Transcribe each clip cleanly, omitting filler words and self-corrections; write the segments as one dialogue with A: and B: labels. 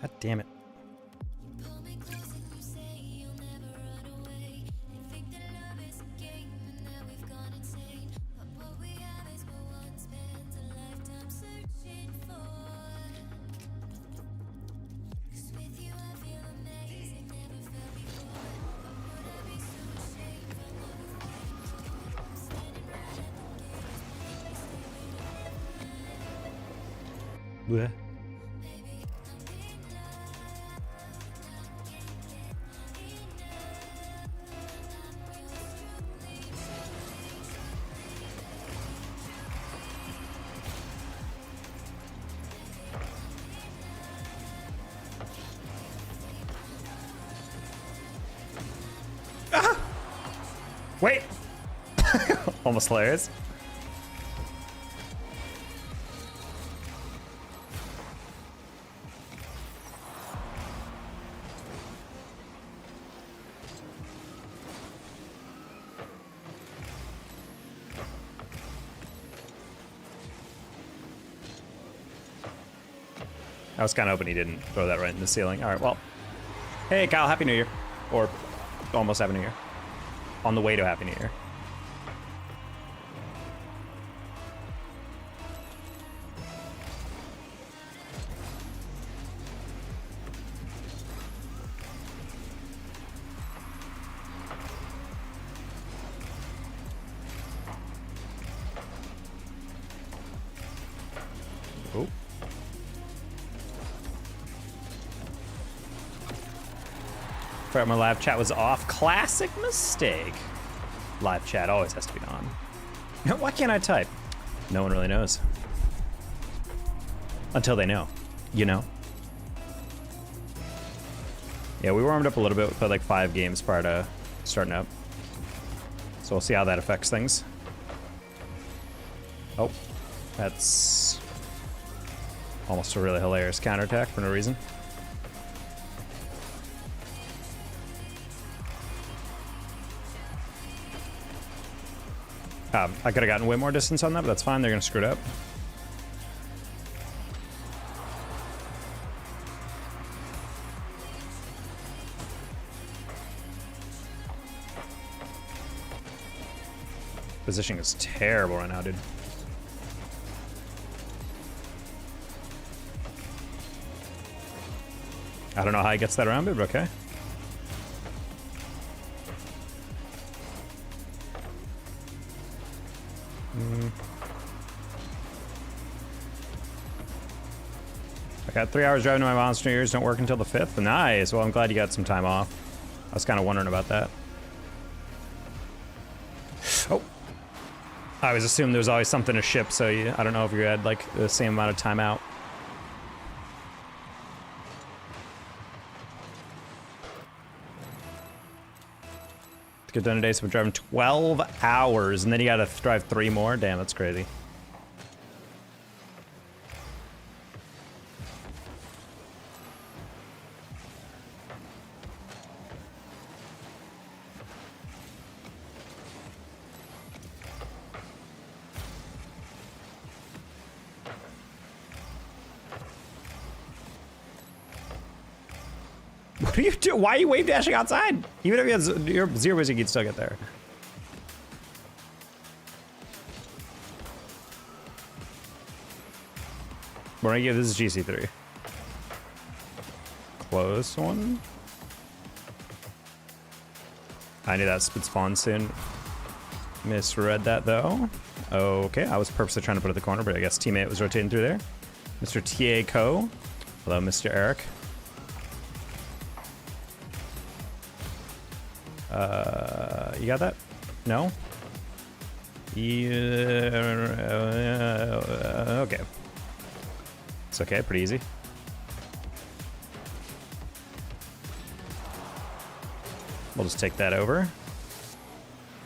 A: God damn it. Blech. Ah! Wait! Almost hilarious. I was kind of hoping he didn't throw that right in the ceiling. All right, well. Hey, Kyle, Happy New Year. Or almost Happy New Year. On the way to Happy New Year. Oh. My live chat was off. Classic mistake. Live chat always has to be on. Why can't I type? No one really knows. Until they know, you know? Yeah, we warmed up a little bit. We played like 5 games prior to starting up. So we'll see how that affects things. Oh, that's almost a really hilarious counterattack for no reason. I could have gotten way more distance on that, but that's fine. They're going to screw it up. Positioning is terrible right now, dude. I don't know how he gets that around, but okay. I got 3 hours driving to my mom's New Year's. Don't work until the 5th. Nice. Well, I'm glad you got some time off. I was kind of wondering about that. Oh. I always assumed there was always something to ship, so I don't know if you had like the same amount of time out. To get done today, so we're driving 12 hours, and then you gotta drive 3 more? Damn, that's crazy. What are you doing? Why are you wave dashing outside? Even if you had your zero vision, you'd still get there. We're gonna give this GC3. Close one. I knew that would spawn soon. Misread that though. Okay, I was purposely trying to put it at the corner, but I guess teammate was rotating through there. Mr. TA Co. Hello, Mr. Eric. You got that? No? Yeah, okay. It's okay, pretty easy. We'll just take that over.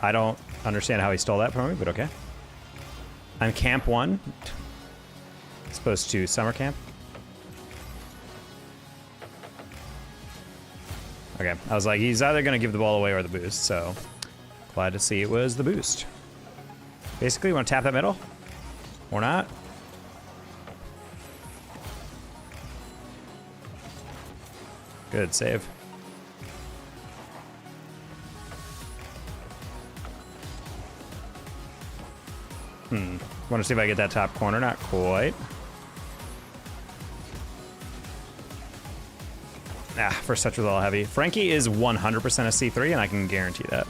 A: I don't understand how he stole that from me, but okay. I'm camp 1. As opposed to summer camp. Okay, I was like, he's either gonna give the ball away or the boost, so glad to see it was the boost. Basically, you wanna tap that middle? Or not? Good save. Want to see if I get that top corner. Not quite. First touch was a little heavy. Frankie is 100% a C3, and I can guarantee that.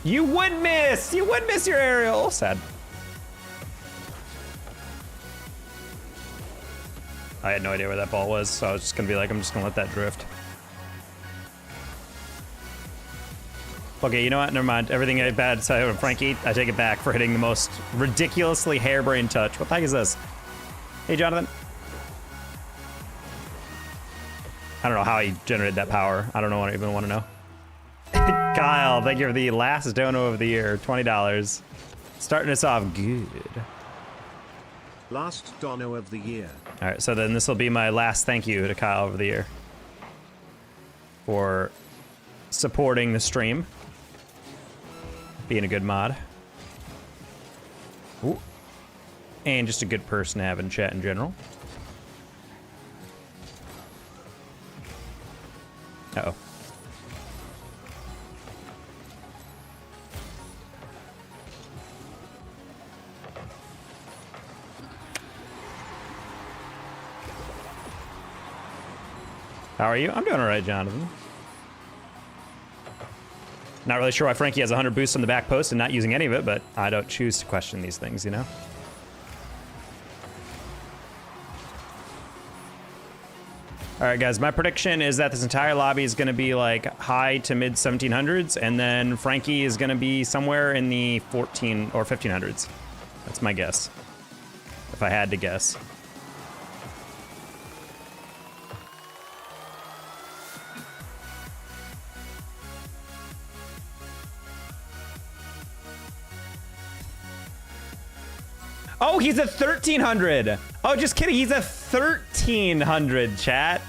A: You would miss! You would miss your aerial! Sad. I had no idea where that ball was, so I was just gonna be like, I'm just gonna let that drift. Okay, you know what? Never mind. Everything I bad said about Frankie, I take it back for hitting the most ridiculously harebrained touch. What the heck is this? Hey, Jonathan. I don't know how he generated that power. I don't know what I even want to know. Kyle, thank you for the last dono of the year, $20. Starting us off good.
B: Last dono of the year.
A: All right, so then this will be my last thank you to Kyle over the year for supporting the stream, being a good mod, ooh, and just a good person to have in chat in general. Uh-oh. How are you? I'm doing all right, Jonathan. Not really sure why Frankie has 100 boosts on the back post and not using any of it, but I don't choose to question these things, you know? All right, guys, my prediction is that this entire lobby is going to be like high to mid 1700s, and then Frankie is going to be somewhere in the 14 or 1500s. That's my guess, if I had to guess. Oh, he's a 1300. Oh, just kidding. He's a 1300, chat.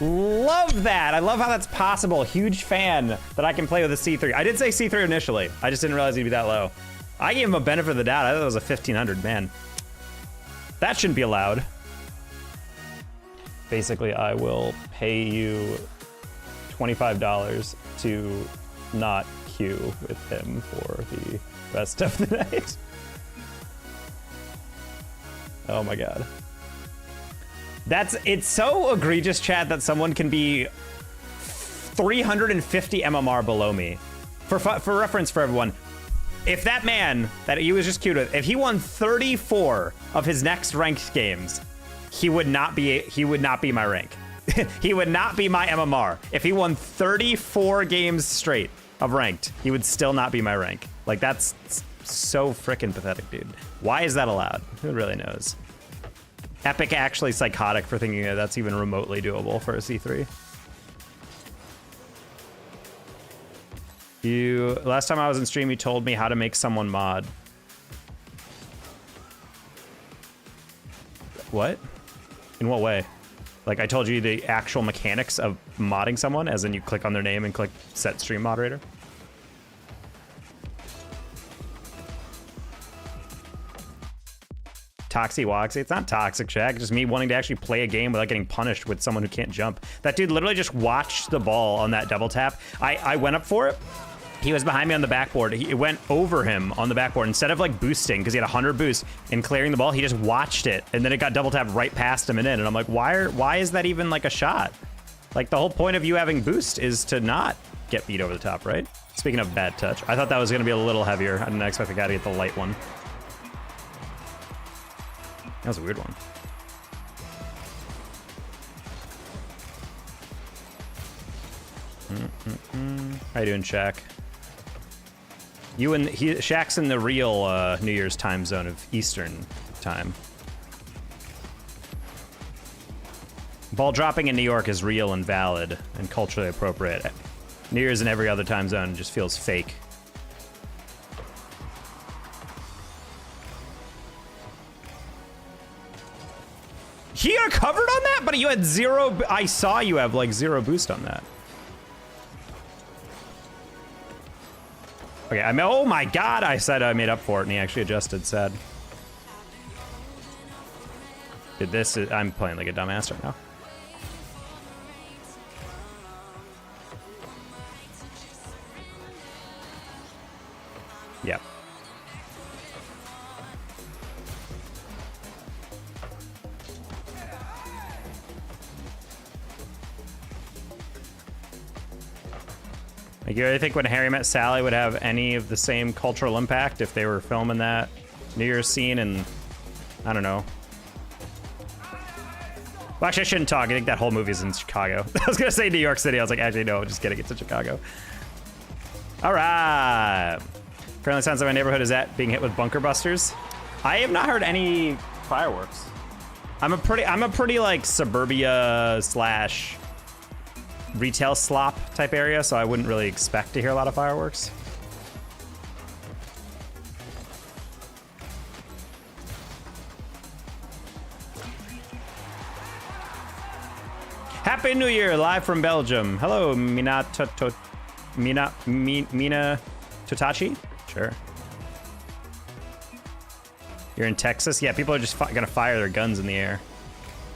A: Love that. I love how that's possible. Huge fan that I can play with a C3. I did say C3 initially. I just didn't realize he'd be that low. I gave him a benefit of the doubt. I thought it was a 1500, man. That shouldn't be allowed. Basically, I will pay you $25 to not queue with him for the rest of the night. Oh my god. It's so egregious, chat, that someone can be 350 MMR below me. For reference for everyone, if that man that he was just queued with, if he won 34 of his next ranked games, he would not be my rank. He would not be my MMR. If he won 34 games straight of ranked, he would still not be my rank. Like, that's so freaking pathetic, dude. Why is that allowed? Who really knows? Epic actually psychotic for thinking that that's even remotely doable for a C3. Last time I was in stream, you told me how to make someone mod. What? In what way? Like, I told you the actual mechanics of modding someone, as in you click on their name and click set stream moderator? Toxie Woxie. It's not toxic, Shaq. It's just me wanting to actually play a game without getting punished with someone who can't jump. That dude literally just watched the ball on that double tap. I went up for it. He was behind me on the backboard. It went over him on the backboard. Instead of like boosting, because he had 100 boost and clearing the ball, he just watched it. And then it got double tapped right past him and in. And I'm like, why is that even like a shot? Like, the whole point of you having boost is to not get beat over the top, right? Speaking of bad touch, I thought that was going to be a little heavier. I didn't expect the guy to get the light one. That was a weird one. How you doing, Shaq? Shaq's in the real New Year's time zone of Eastern time. Ball dropping in New York is real and valid and culturally appropriate. New Year's in every other time zone just feels fake. He recovered on that, but you had zero. I saw you have like zero boost on that. Okay, oh my god, I said I made up for it and he actually adjusted, sad. Dude, this is... I'm playing like a dumbass right now. Yep. Like, you really think when Harry Met Sally would have any of the same cultural impact if they were filming that New Year's scene in, I don't know. Well, actually, I shouldn't talk. I think that whole movie's in Chicago. I was going to say New York City. I was like, actually, no, just kidding. It's in Chicago. All right. Currently, sounds like my neighborhood is at being hit with bunker busters. I have not heard any fireworks. I'm a pretty like suburbia slash retail slop type area, so I wouldn't really expect to hear a lot of fireworks. Happy New Year, live from Belgium. Hello, Mina Totachi? Sure. You're in Texas? Yeah, people are just gonna fire their guns in the air.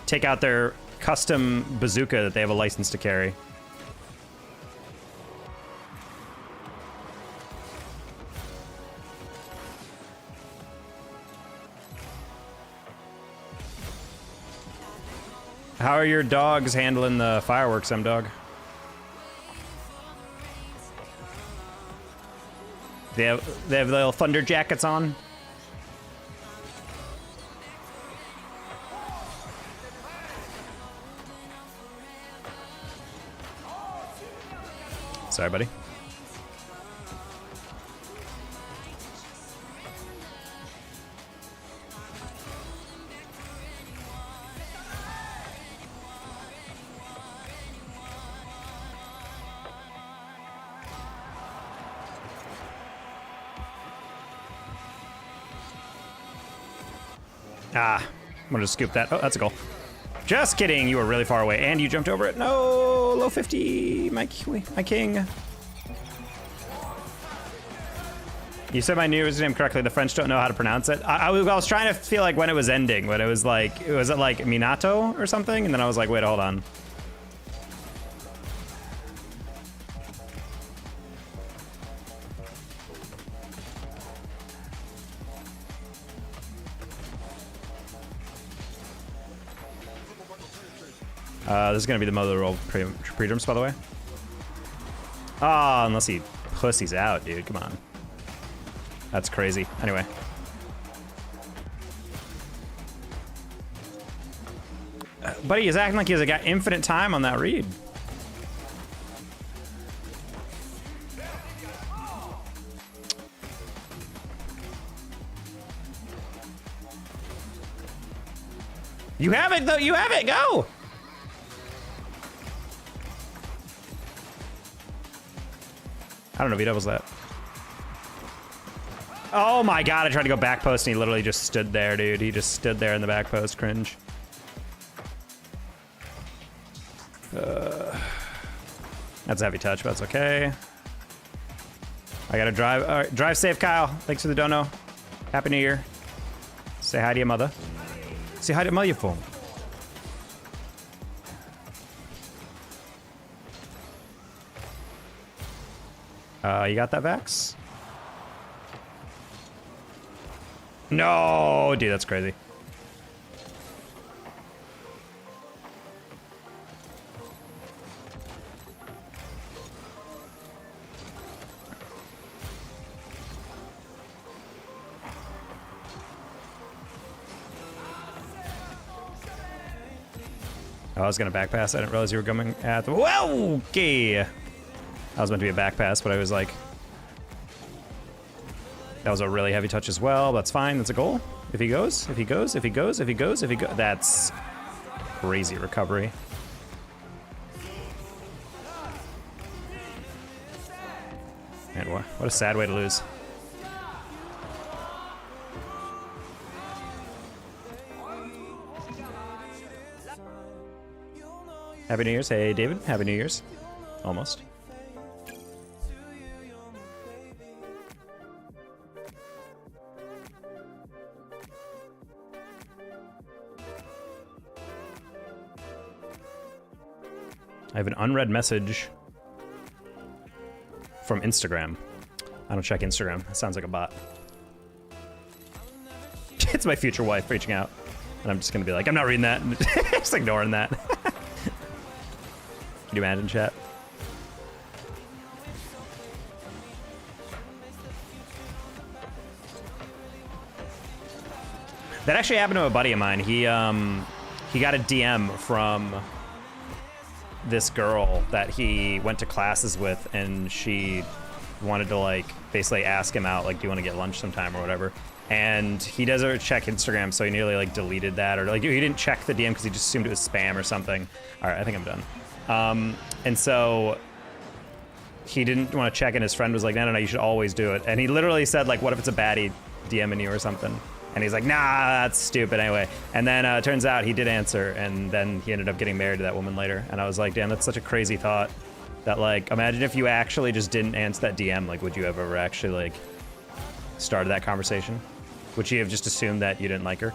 A: Take out their custom bazooka that they have a license to carry. How are your dogs handling the fireworks, M-Dog? They have little thunder jackets on. Sorry, buddy. Ah, I'm gonna scoop that. Oh, that's a goal. Just kidding, you were really far away, and you jumped over it. No, low 50, my king. You said my New Year's name correctly. The French don't know how to pronounce it. I was trying to feel like when it was ending, when it was like, was it like Minato or something? And then I was like, wait, hold on. This is gonna be the mother roll pre-drums, by the way. Ah, unless he pussies out, dude. Come on. That's crazy. Anyway. Buddy, he's acting like he's got infinite time on that read. You have it, though. You have it. Go. I don't know if he doubles that. Oh my god, I tried to go back post and he literally just stood there, dude. He just stood there in the back post. Cringe. That's a heavy touch, but that's okay. I gotta drive. All right, drive safe, Kyle. Thanks for the dono. Happy New Year. Say hi to your mother. Say hi to mother, your phone. You got that, Vax? No, dude, that's crazy. I was gonna back pass. I didn't realize you were coming at the... Whoa, okay. That was meant to be a back pass, but I was like... That was a really heavy touch as well. That's fine. That's a goal. If he goes, if he goes, if he goes, if he goes, if he goes. That's crazy recovery. Man, what a sad way to lose. Happy New Year's. Hey, David. Happy New Year's. Almost. I have an unread message from Instagram. I don't check Instagram. That sounds like a bot. It's my future wife reaching out. And I'm just gonna be like, I'm not reading that. Just ignoring that. Can you imagine, chat? That actually happened to a buddy of mine. He got a DM from this girl that he went to classes with, and she wanted to like basically ask him out, like, do you want to get lunch sometime or whatever. And he doesn't check Instagram, so he nearly like deleted that, or like he didn't check the DM because he just assumed it was spam or something. All right, I think I'm done. And so he didn't want to check, and his friend was like, no, you should always do it. And he literally said like, what if it's a baddie DMing you or something? And he's like, nah, that's stupid anyway. And then it turns out he did answer, and then he ended up getting married to that woman later. And I was like, damn, that's such a crazy thought. That like, imagine if you actually just didn't answer that DM, like would you have ever actually like started that conversation? Would she have just assumed that you didn't like her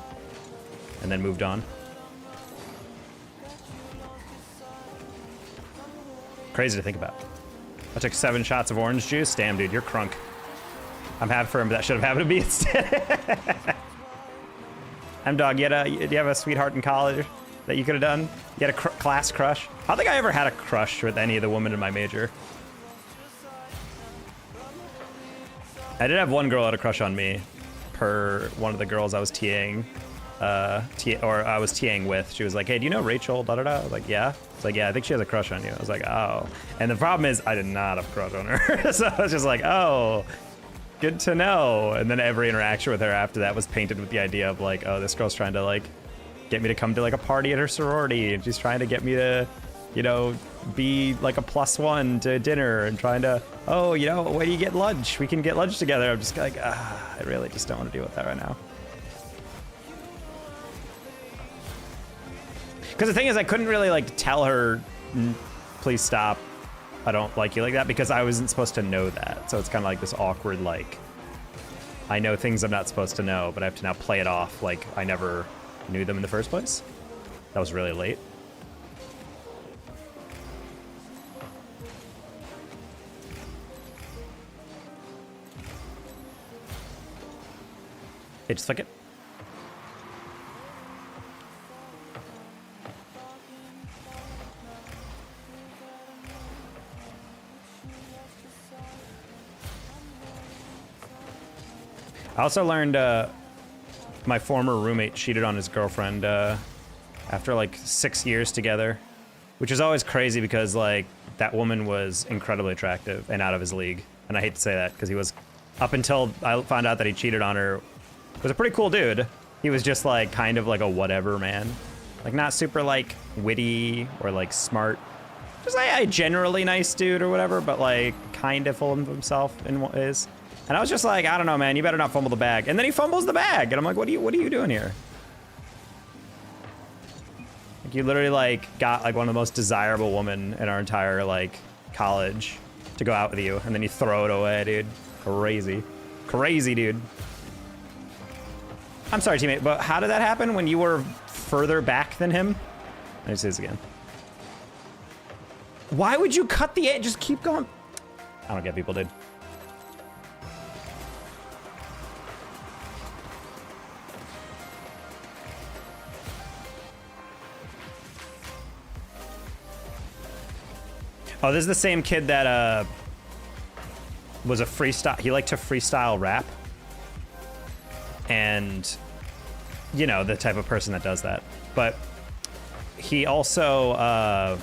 A: and then moved on? Crazy to think about. I took 7 shots of orange juice. Damn, dude, you're crunk. I'm happy for him, but that should have happened to me instead. M-Dog, do you have a sweetheart in college that you could have done? You had a class crush? I don't think I ever had a crush with any of the women in my major. I did have one girl that had a crush on me, per one of the girls I was TAing, or I was TAing with. She was like, hey, do you know Rachel, da-da-da? I was like, yeah. It's like, yeah, I think she has a crush on you. I was like, oh. And the problem is, I did not have a crush on her. So I was just like, oh, good to know. And then every interaction with her after that was painted with the idea of like, oh, this girl's trying to like get me to come to like a party at her sorority, and she's trying to get me to, you know, be like a +1 to dinner, and trying to, oh, you know, where do you get lunch? We can get lunch together. I'm just like, I really just don't want to deal with that right now. Because the thing is, I couldn't really like tell her, please stop, I don't like you like that, because I wasn't supposed to know that. So it's kind of like this awkward, like, I know things I'm not supposed to know, but I have to now play it off like I never knew them in the first place. That was really late. Hey, just flick it. I also learned my former roommate cheated on his girlfriend after like 6 years together, which is always crazy because like that woman was incredibly attractive and out of his league. And I hate to say that because he was, up until I found out that he cheated on her, was a pretty cool dude. He was just like kind of like a whatever man, like not super like witty or like smart, just like a generally nice dude or whatever, but like kind of full of himself in what is. And I was just like, I don't know, man, you better not fumble the bag. And then he fumbles the bag, and I'm like, what are you doing here? Like, you literally like got like one of the most desirable women in our entire like college to go out with you, and then you throw it away, dude. Crazy, crazy, dude. I'm sorry, teammate, but how did that happen when you were further back than him? Let me say this again. Why would you cut the edge? Just keep going. I don't get people, dude. Oh, this is the same kid that was a freestyle. He liked to freestyle rap. And, you know, the type of person that does that. But he also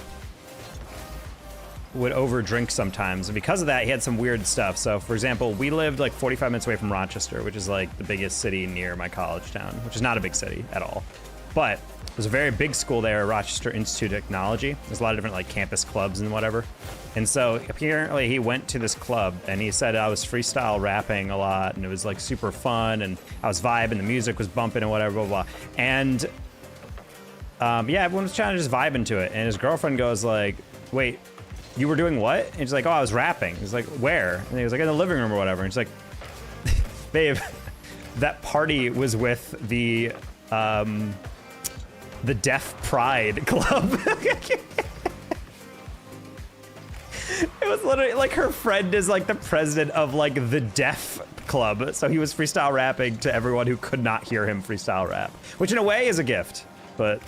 A: would overdrink sometimes. And because of that, he had some weird stuff. So, for example, we lived like 45 minutes away from Rochester, which is like the biggest city near my college town, which is not a big city at all. But there's a very big school there, Rochester Institute of Technology. There's a lot of different like campus clubs and whatever. And so apparently he went to this club and he said I was freestyle rapping a lot and it was like super fun and I was vibing, the music was bumping and whatever, blah, blah, blah. And yeah, everyone was trying to just vibe into it. And his girlfriend goes like, wait, you were doing what? And he's like, oh, I was rapping. He's like, where? And he was like, in the living room or whatever. And she's like, babe, that party was with the Deaf Pride Club. was literally like her friend is like the president of like the deaf club. So he was freestyle rapping to everyone who could not hear him freestyle rap, which in a way is a gift. But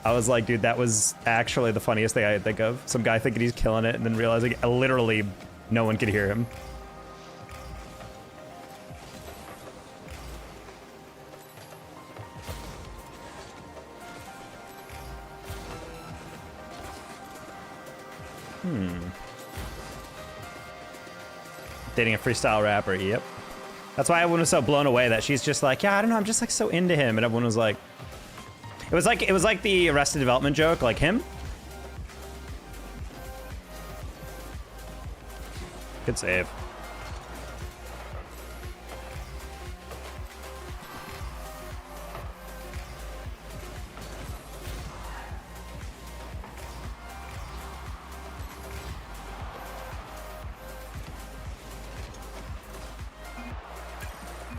A: I was like, dude, that was actually the funniest thing I could think of. Some guy thinking he's killing it and then realizing literally no one could hear him. Dating a freestyle rapper, yep. That's why everyone was so blown away that she's just like, yeah, I don't know, I'm just like so into him, and everyone was like, it was like the Arrested Development joke, like him. Good save.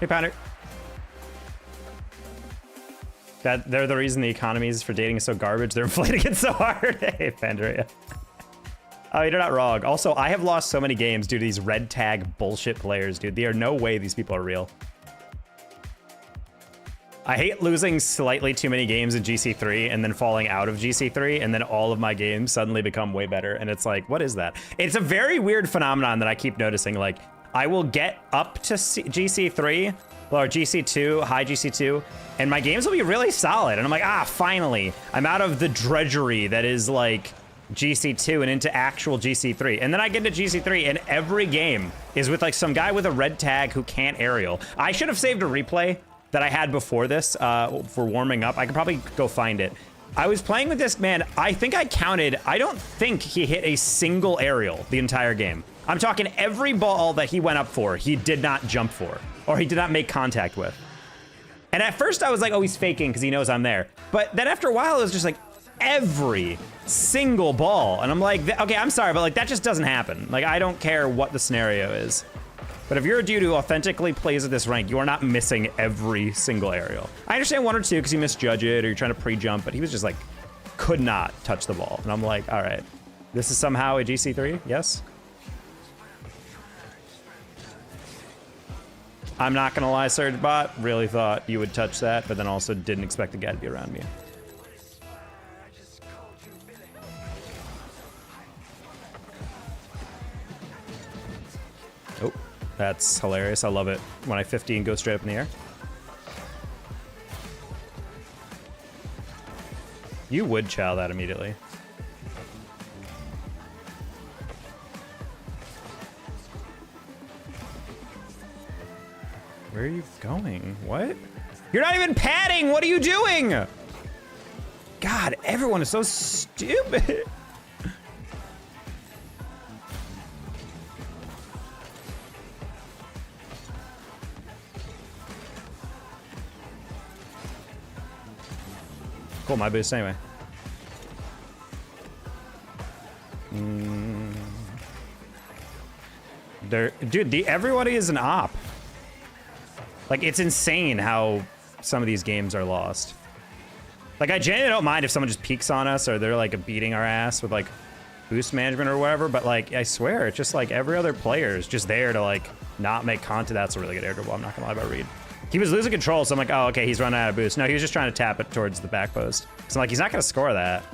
A: Hey, Pounder. They're the reason the economies for dating is so garbage. They're inflating it so hard. Hey, Pandaria. Oh, you're not wrong. Also, I have lost so many games due to these red tag bullshit players, dude. There are no way these people are real. I hate losing slightly too many games in GC3 and then falling out of GC3, and then all of my games suddenly become way better. And it's like, what is that? It's a very weird phenomenon that I keep noticing. Like, I will get up to GC3 or GC2, high GC2, and my games will be really solid. And I'm like, ah, finally, I'm out of the drudgery that is like GC2 and into actual GC3. And then I get into GC3 and every game is with like some guy with a red tag who can't aerial. I should have saved a replay that I had before this for warming up. I could probably go find it. I was playing with this man. I think I counted. I don't think he hit a single aerial the entire game. I'm talking every ball that he went up for, he did not jump for, or he did not make contact with. And at first I was like, oh, he's faking because he knows I'm there. But then after a while, it was just like every single ball. And I'm like, okay, I'm sorry, but like that just doesn't happen. Like, I don't care what the scenario is. But if you're a dude who authentically plays at this rank, you are not missing every single aerial. I understand one or two because you misjudge it or you're trying to pre-jump, but he was just like, could not touch the ball. And I'm like, all right, this is somehow a GC3, yes? I'm not gonna lie, Surge Bot, really thought you would touch that, but then also didn't expect the guy to be around me. Oh, that's hilarious. I love it when I 50 and go straight up in the air. You would chow that immediately. Where are you going? What? You're not even padding! What are you doing? God, everyone is so stupid. Cool, my boost anyway. Dude, everybody is an op. Like, it's insane how some of these games are lost. Like, I genuinely don't mind if someone just peeks on us or they're, like, beating our ass with, like, boost management or whatever, but, like, I swear, it's just, like, every other player is just there to, like, not make contact. That's a really good air dribble. I'm not gonna lie about Reed. He was losing control, so I'm like, oh, okay, he's running out of boost. No, he was just trying to tap it towards the back post. So I'm like, he's not gonna score that.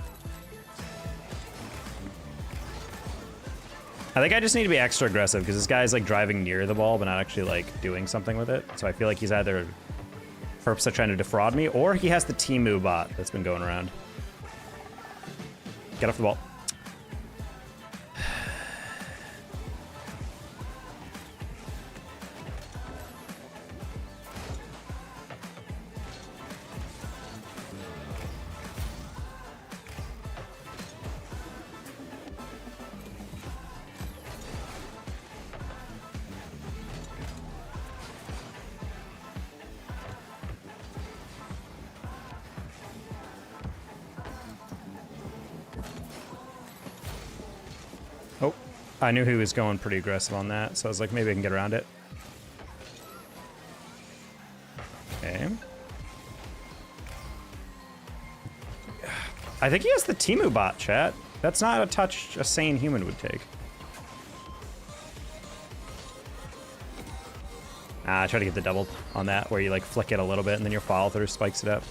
A: I think I just need to be extra aggressive because this guy's like driving near the ball but not actually like doing something with it. So I feel like he's either purposely trying to defraud me or he has the Temu bot that's been going around. Get off the ball. Oh, I knew he was going pretty aggressive on that, so I was like, maybe I can get around it. Okay. I think he has the Temu bot, chat. That's not a touch a sane human would take. I try to get the double on that, where you like flick it a little bit and then your follow through spikes it up.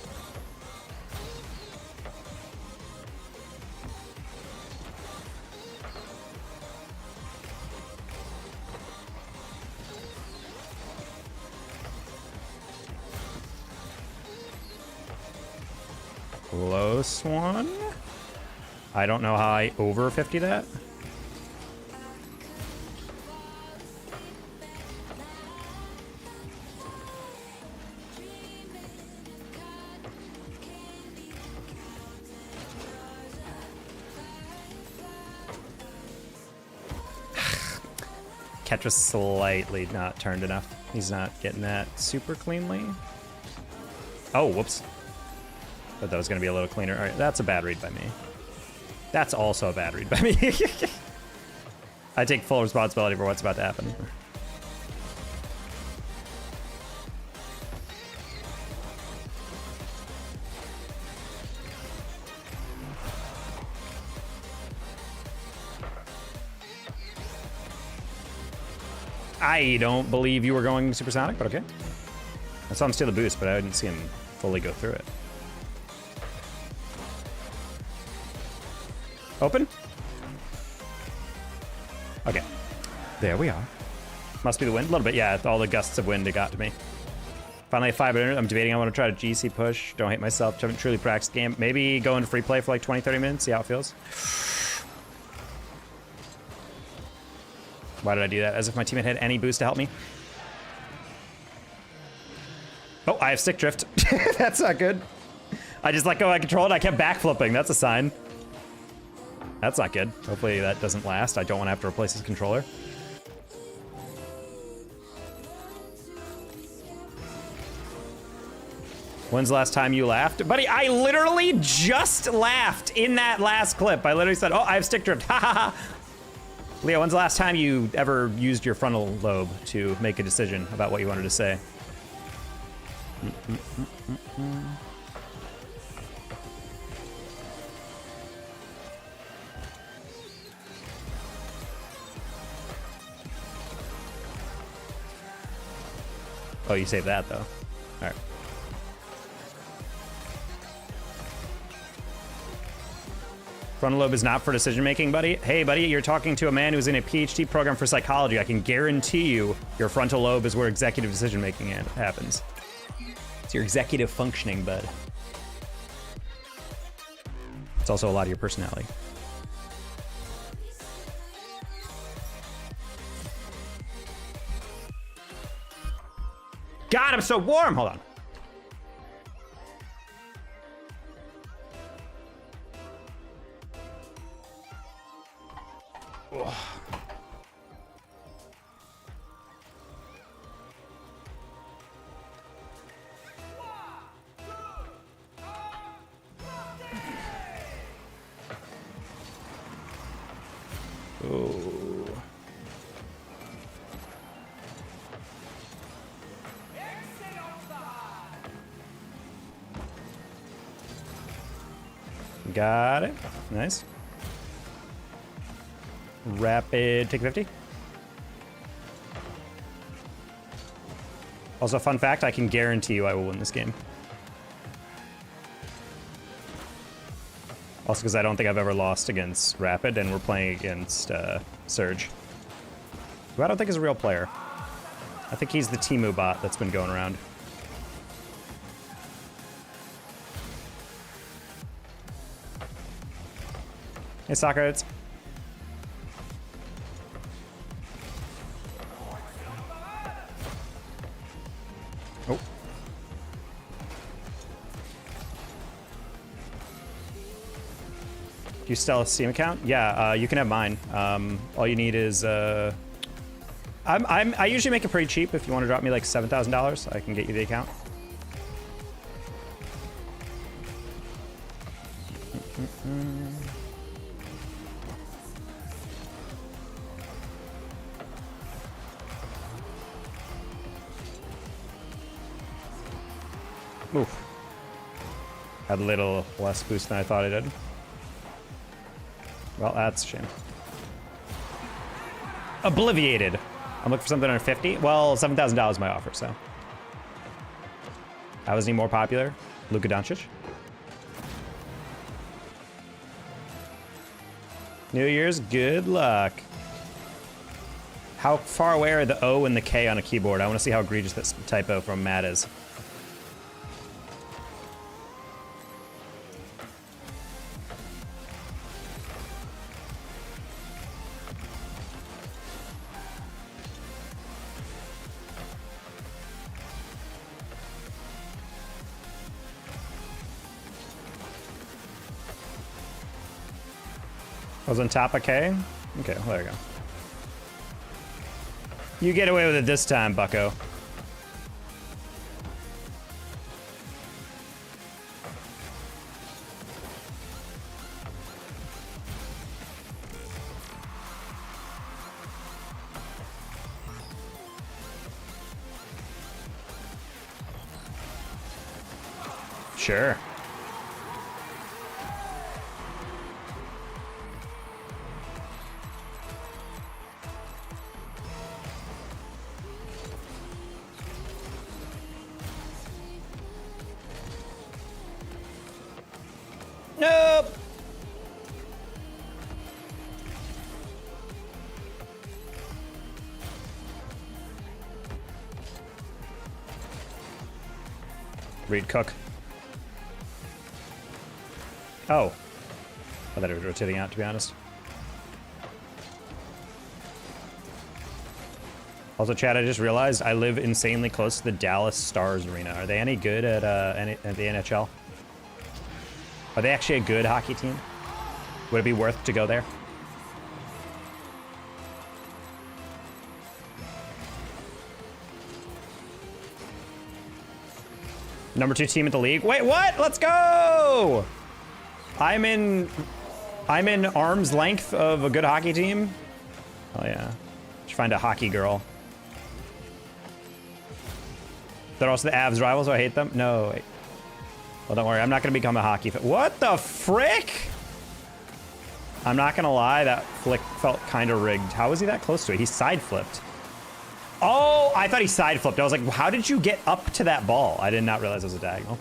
A: Close one. I don't know how I over 50 that. Catch was slightly not turned enough. He's not getting that super cleanly. Oh, whoops. But that was going to be a little cleaner. All right, that's a bad read by me. That's also a bad read by me. I take full responsibility for what's about to happen. I don't believe you were going supersonic, but okay. I saw him steal the boost, but I didn't see him fully go through it. Open? Okay. There we are. Must be the wind? A little bit, yeah. All the gusts of wind it got to me. Finally, 5 minutes. I'm debating. I want to try to GC push. Don't hate myself. Haven't truly practiced the game. Maybe go into free play for like 20, 30 minutes. See how it feels. Why did I do that? As if my teammate had any boost to help me. Oh, I have stick drift. That's not good. I just let go of control and I kept backflipping. That's a sign. That's not good. Hopefully that doesn't last. I don't want to have to replace his controller. When's the last time you laughed? Buddy, I literally just laughed in that last clip. I literally said, oh, I have stick drift. Ha ha ha. Leo, when's the last time you ever used your frontal lobe to make a decision about what you wanted to say? Oh, you saved that, though. All right. Frontal lobe is not for decision-making, buddy. Hey, buddy, you're talking to a man who's in a PhD program for psychology. I can guarantee you your frontal lobe is where executive decision-making happens. It's your executive functioning, bud. It's also a lot of your personality. God, I'm so warm. Hold on. Ugh. Oh. Got it. Nice. Rapid take 50. Also, fun fact, I can guarantee you I will win this game. Also, because I don't think I've ever lost against Rapid, and we're playing against Surge, who I don't think is a real player. I think he's the Temu bot that's been going around. Hey, soccer, it's... Oh. Do you still have a Steam account? Yeah, you can have mine. All you need is... I usually make it pretty cheap. If you want to drop me like $7,000, I can get you the account. Oof. Had a little less boost than I thought I did. Well, that's a shame. Obliviated. I'm looking for something under 50. Well, $7,000 is my offer, so. How is he more popular? Luka Doncic. New Year's, good luck. How far away are the O and the K on a keyboard? I want to see how egregious this typo from Matt is. I was on top of K? Okay, well, there you go. You get away with it this time, bucko. Sure. Nope. Reed Cook. Oh. I thought it was rotating out, to be honest. Also, Chad, I just realized I live insanely close to the Dallas Stars Arena. Are they any good at the NHL? Are they actually a good hockey team? Would it be worth to go there? Number 2 team in the league. Wait, what? Let's go! I'm in arm's length of a good hockey team. Oh yeah. Should find a hockey girl. They're also the Avs rivals, so I hate them. No, wait. Well, don't worry, I'm not gonna become a hockey fan. What the frick? I'm not gonna lie, that flick felt kind of rigged. How was he that close to it? He side flipped. Oh, I thought he side flipped. I was like, how did you get up to that ball? I did not realize it was a diagonal.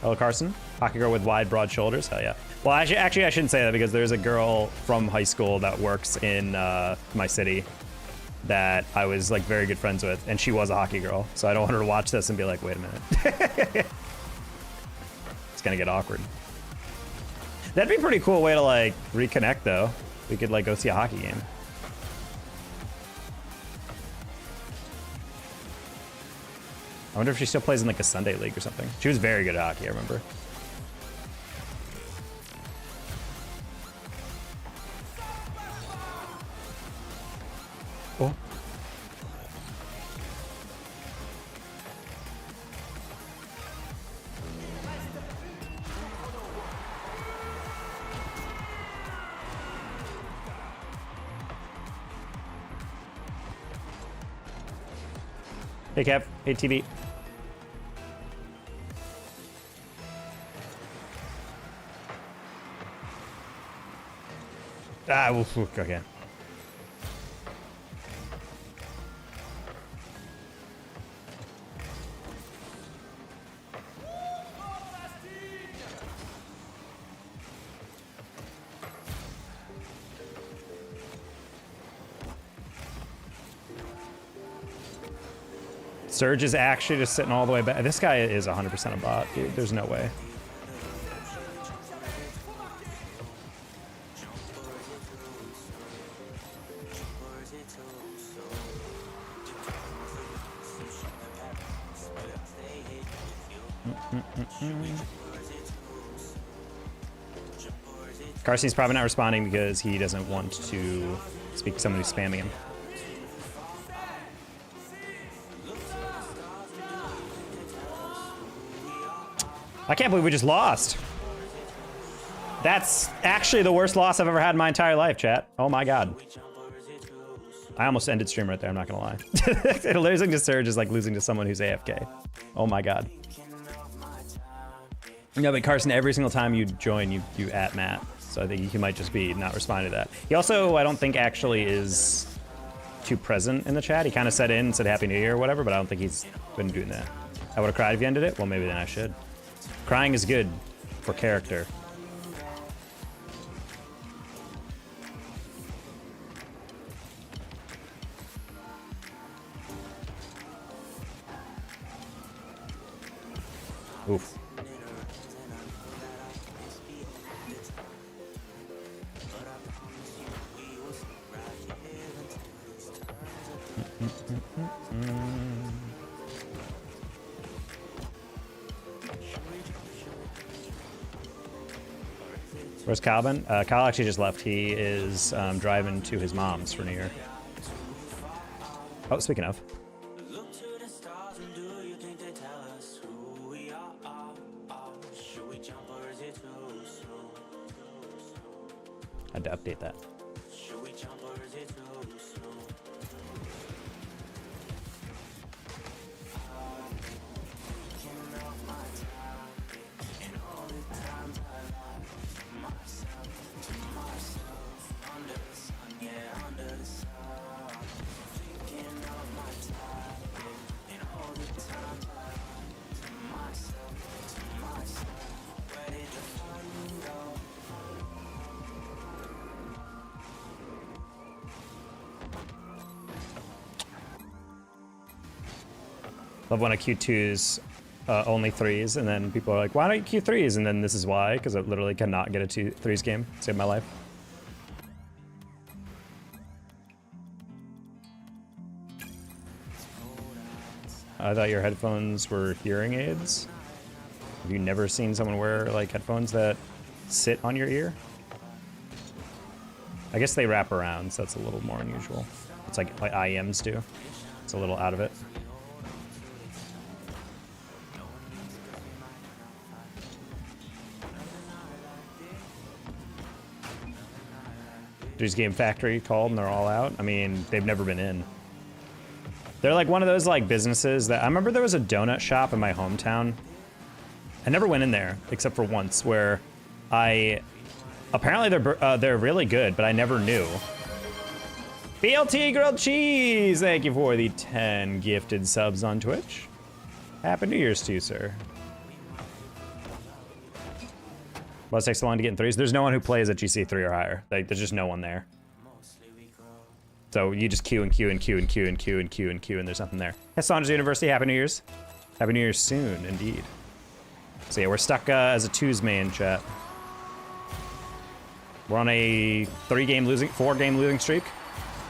A: Hello, Carson. Hockey girl with wide, broad shoulders. Hell yeah. Well, actually, I shouldn't say that because there's a girl from high school that works in my city that I was like very good friends with, and she was a hockey girl. So I don't want her to watch this and be like, wait a minute. It's gonna get awkward. That'd be a pretty cool way to like reconnect though. We could like go see a hockey game. I wonder if she still plays in like a Sunday league or something. She was very good at hockey, I remember. Oh. Hey Kev, hey TV. Ah, okay. Surge is actually just sitting all the way back. This guy is 100% a bot, dude. There's no way. Carsey's probably not responding because he doesn't want to speak to someone who's spamming him. I can't believe we just lost. That's actually the worst loss I've ever had in my entire life, chat. Oh my god. I almost ended stream right there, I'm not gonna lie. Losing to Surge is like losing to someone who's AFK. Oh my god. No, but Carson, every single time you join, you at Matt. So I think he might just be not responding to that. He also, I don't think, actually is too present in the chat. He kind of set in and said Happy New Year or whatever, but I don't think he's been doing that. I would have cried if you ended it. Well, maybe then I should. Crying is good for character. Oof. Where's Calvin? Kyle actually just left. He is driving to his mom's for New Year. Oh, speaking of. I had to update that. Love when a Q2's only threes, and then people are like, why don't you Q3s? And then this is why, because I literally cannot get a threes game. Save my life. I thought your headphones were hearing aids. Have you never seen someone wear like headphones that sit on your ear? I guess they wrap around, so that's a little more unusual. It's like IEMs do. It's a little out of it. There's Game Factory called and they're all out. I mean, they've never been in. They're like one of those like businesses that I remember there was a donut shop in my hometown. I never went in there except for once where apparently they're really good, but I never knew. BLT grilled cheese, thank you for the 10 gifted subs on Twitch. Happy New Year's to you, sir. Well, it takes so long to get in threes. There's no one who plays at GC3 or higher. Like, there's just no one there. So you just queue and queue and queue and queue and queue and queue and queue, and there's nothing there. Hey, Saunders University, Happy New Year's. Happy New Year's soon, indeed. So yeah, we're stuck as a twos main chat. We're on a 4-game losing streak.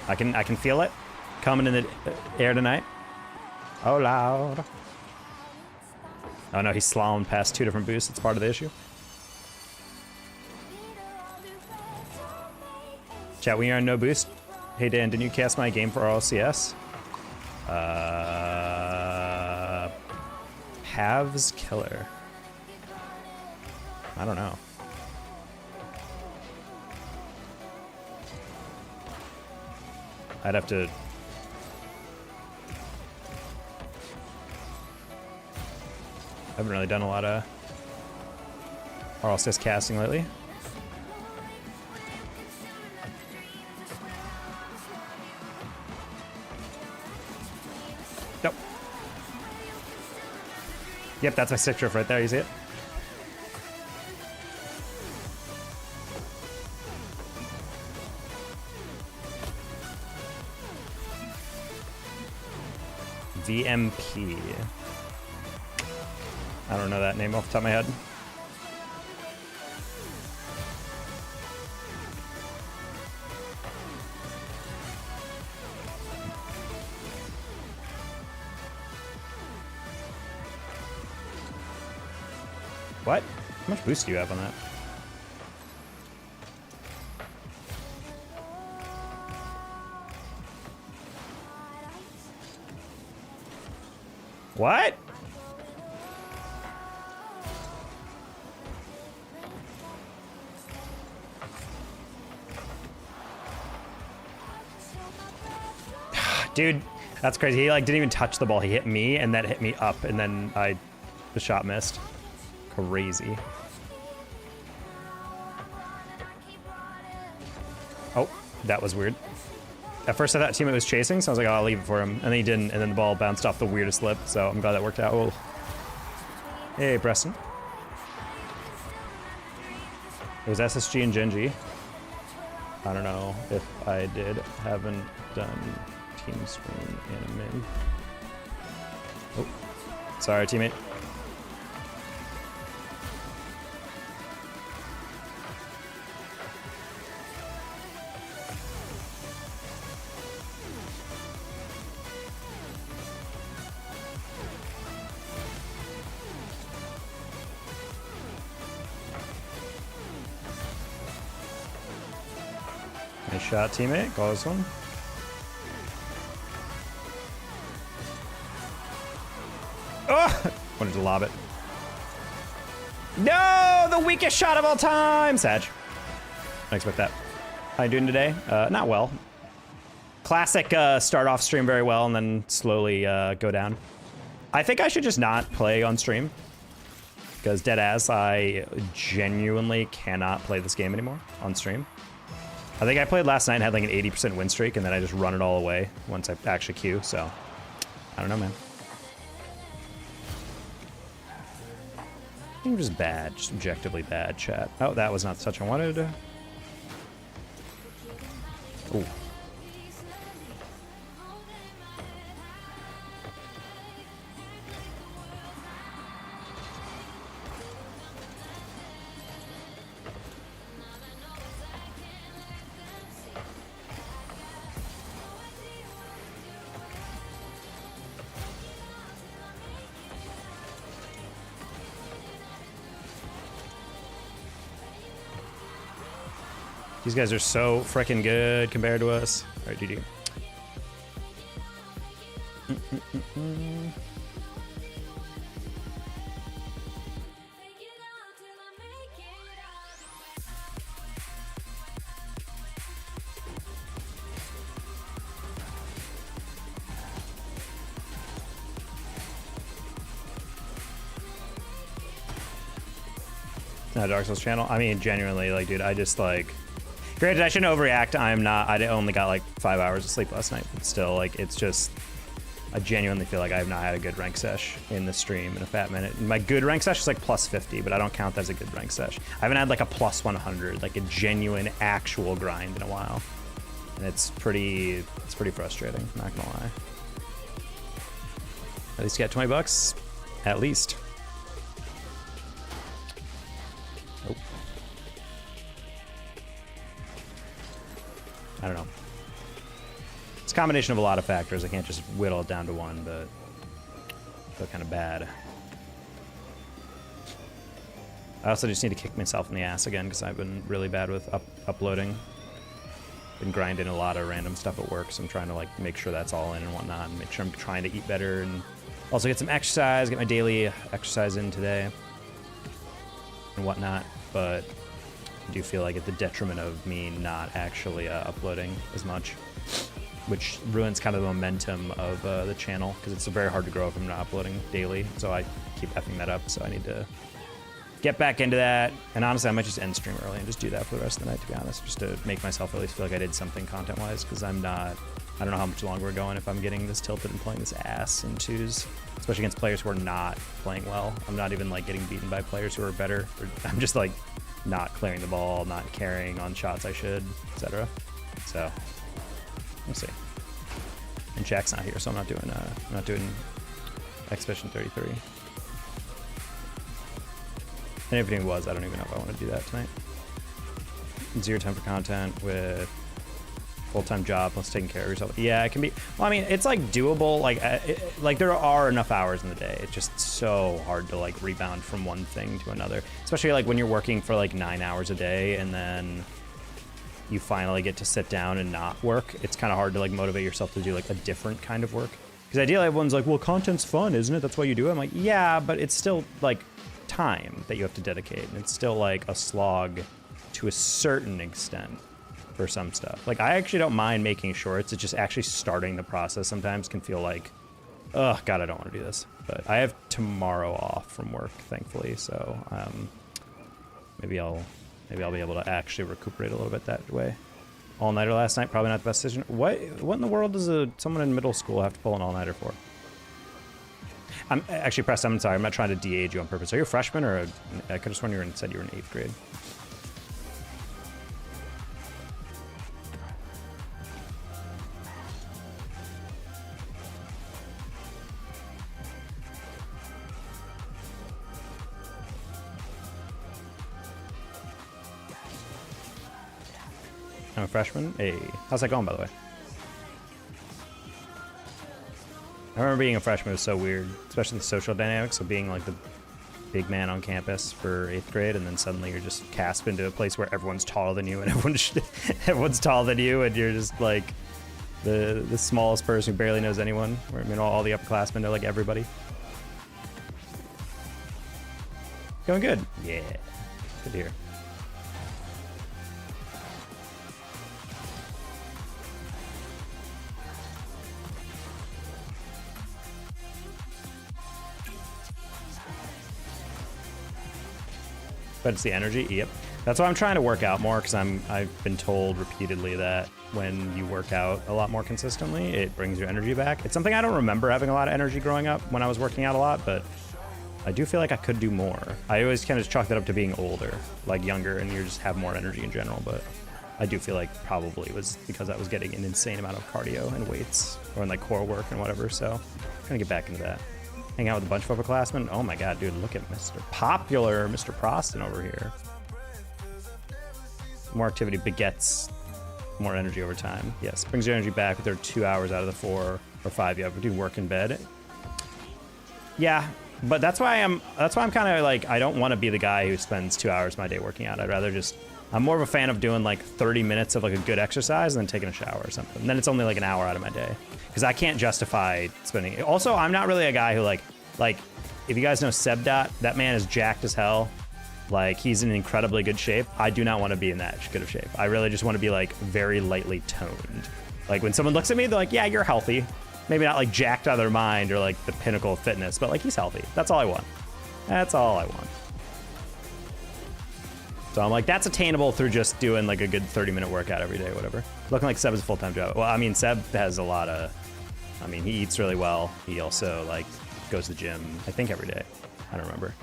A: I can feel it coming in the air tonight. Oh, loud. Oh no, he's slaloming past 2 different boosts. It's part of the issue. Chat, when you're on no boost. Hey Dan, didn't you cast my game for RLCS? Halves Killer. I don't know. I'd have to... I haven't really done a lot of RLCS casting lately. Nope. Yep, that's my stick drift right there. You see it? VMP. I don't know that name off the top of my head. What? How much boost do you have on that? What? Dude, that's crazy. He like didn't even touch the ball. He hit me and that hit me up and then the shot missed. Crazy. Oh, that was weird. At first I thought teammate was chasing, so I was like, oh, I'll leave it for him. And then he didn't, and then the ball bounced off the weirdest lip, so I'm glad that worked out. Oh. Hey, Preston. It was SSG and Genji. I don't know if I did. Haven't done team screen in a min. Oh, sorry, teammate. Nice shot, teammate. Got this one. Oh! Wanted to lob it. No! The weakest shot of all time! Sag. I expect that. How you doing today? Not well. Classic start off stream very well and then slowly go down. I think I should just not play on stream. Because deadass, I genuinely cannot play this game anymore on stream. I think I played last night and had like an 80% win streak, and then I just run it all away once I actually queue, so I don't know, man. I think I'm just bad, just objectively bad, chat. Oh, that was not the touch I wanted. Ooh. These guys are so freaking good compared to us. All right, GG. Dark Souls channel. I mean, genuinely, like, dude, I just like. Granted, I shouldn't overreact. I'm not. I only got like 5 hours of sleep last night, but still, like, it's just. I genuinely feel like I have not had a good rank sesh in the stream in a fat minute. My good rank sesh is like plus 50, but I don't count that as a good rank sesh. I haven't had like a plus 100, like a genuine, actual grind in a while, and it's pretty frustrating. Not gonna lie. At least get 20 bucks, at least. Oh. I don't know. It's a combination of a lot of factors. I can't just whittle it down to one, but I feel kind of bad. I also just need to kick myself in the ass again because I've been really bad with uploading. Been grinding a lot of random stuff at work, so I'm trying to like make sure that's all in and whatnot, and make sure I'm trying to eat better and also get some exercise, get my daily exercise in today and whatnot, but I do feel like at the detriment of me not actually uploading as much, which ruins kind of the momentum of the channel because it's very hard to grow if I'm not uploading daily, so I keep effing that up, so I need to get back into that. And honestly, I might just end stream early and just do that for the rest of the night, to be honest, just to make myself at least feel like I did something content-wise, because I don't know how much longer we're going if I'm getting this tilted and playing this ass in twos, especially against players who are not playing well. I'm not even like getting beaten by players who are better. I'm just like not clearing the ball, not carrying on shots I should, etc. So we'll see. And Shaq's not here, so I'm not doing Expedition 33. And if it was, I don't even know if I want to do that tonight. 0 time for content with full-time job plus taking care of yourself. Yeah, it can be. Well, I mean, it's like doable. Like there are enough hours in the day. It's just so hard to like rebound from one thing to another, especially like when you're working for like 9 hours a day and then you finally get to sit down and not work. It's kind of hard to like motivate yourself to do like a different kind of work. Because ideally everyone's like, well, content's fun, isn't it? That's why you do it. I'm like, yeah, but it's still like time that you have to dedicate, and it's still like a slog to a certain extent for some stuff. Like, I actually don't mind making shorts. It's just actually starting the process sometimes can feel like, oh god, I don't want to do this. But I have tomorrow off from work, thankfully, so maybe I'll be able to actually recuperate a little bit that way. All-nighter last night, probably not the best decision. What in the world does someone in middle school have to pull an all-nighter for? I'm actually, Preston, I'm sorry, I'm not trying to de-age you on purpose. Are you a freshman or I could have sworn you said you were in 8th grade. I'm a freshman. Hey, how's that going, by the way? I remember being a freshman was so weird, especially the social dynamics of being like the big man on campus for 8th grade, and then suddenly you're just cast into a place where everyone's taller than you, and everyone's taller than you, and you're just like the smallest person who barely knows anyone. Where, I mean, all the upperclassmen know like everybody. Going good. Yeah, good to hear. But it's the energy. Yep. That's why I'm trying to work out more, because I've been told repeatedly that when you work out a lot more consistently, it brings your energy back. It's something I don't remember having a lot of energy growing up when I was working out a lot, but I do feel like I could do more. I always kind of chalk that up to being older, like younger, and you just have more energy in general, but I do feel like probably it was because I was getting an insane amount of cardio and weights, or in like core work and whatever, so I'm trying to get back into that. Hang out with a bunch of upperclassmen. Oh my god, dude, look at Mr. Popular, Mr. Proston over here. More activity begets more energy over time. Yes, brings your energy back if they're 2 hours out of the 4 or 5 you have to do work in bed. Yeah, but that's why I'm kind of like, I don't want to be the guy who spends 2 hours of my day working out. I'd rather just, I'm more of a fan of doing like 30 minutes of like a good exercise and then taking a shower or something. And then it's only like an hour out of my day, because I can't justify spending it. Also, I'm not really a guy who like if you guys know Sebdot, that man is jacked as hell. Like, he's in incredibly good shape. I do not want to be in that good of shape. I really just want to be like very lightly toned. Like when someone looks at me, they're like, yeah, you're healthy. Maybe not like jacked out of their mind or like the pinnacle of fitness, but like he's healthy. That's all I want. That's all I want. So I'm like, that's attainable through just doing like a good 30-minute workout every day, whatever. Looking like Seb is a full-time job. Well, I mean, Seb has a lot of, I mean, he eats really well. He also like goes to the gym, I think every day. I don't remember.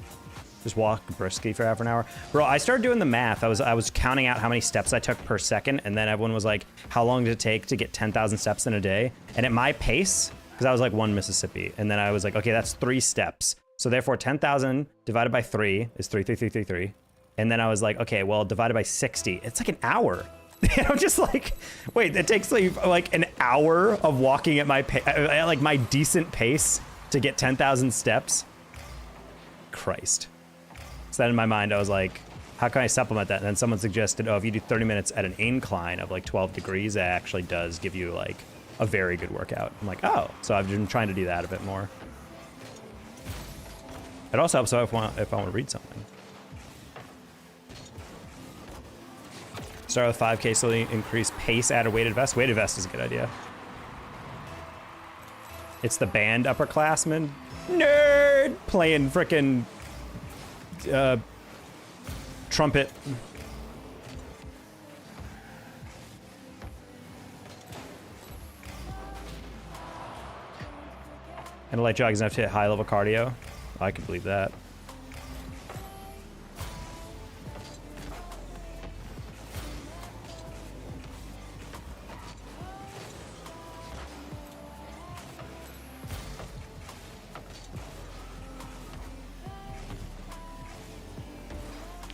A: Just walk briskly for half an hour. Bro, I started doing the math. I was counting out how many steps I took per second, and then everyone was like, how long did it take to get 10,000 steps in a day? And at my pace, because I was like 1 Mississippi, and then I was like, okay, that's 3 steps. So therefore 10,000 divided by 3 is 3. And then I was like, okay, well, divided by 60, it's like an hour. And I'm just like, wait, it takes like an hour of walking at my like my decent pace to get 10,000 steps. Christ. So then in my mind, I was like, how can I supplement that? And then someone suggested, oh, if you do 30 minutes at an incline of like 12 degrees, it actually does give you like a very good workout. I'm like, oh, so I've been trying to do that a bit more. It also helps if I want to read something. Start with 5K, slowly increase pace, add a weighted vest. Weighted vest is a good idea. It's the band upperclassmen. Nerd! Playing frickin' trumpet. And a light jog is enough to hit high level cardio. I can believe that.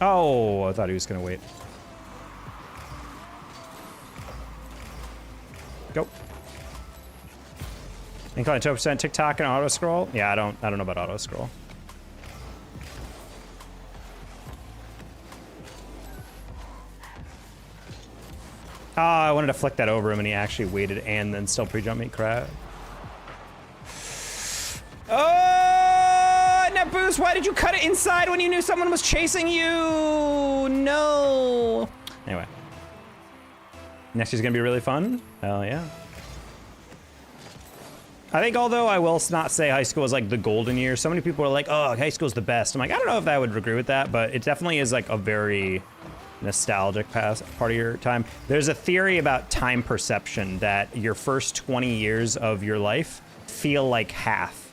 A: Oh, I thought he was gonna wait. Go. Incline 2% TikTok and auto scroll. Yeah, I don't know about auto scroll. Oh, I wanted to flick that over him and he actually waited and then still pre-jump me. Crap. Oh, net boost. Why did you cut it inside when you knew someone was chasing you? No. Anyway. Next year's gonna be really fun. Hell yeah. I think although I will not say high school is like the golden year, so many people are like, oh, high school's the best. I'm like, I don't know if I would agree with that, but it definitely is like a very nostalgic part of your time. There's a theory about time perception that your first 20 years of your life feel like half,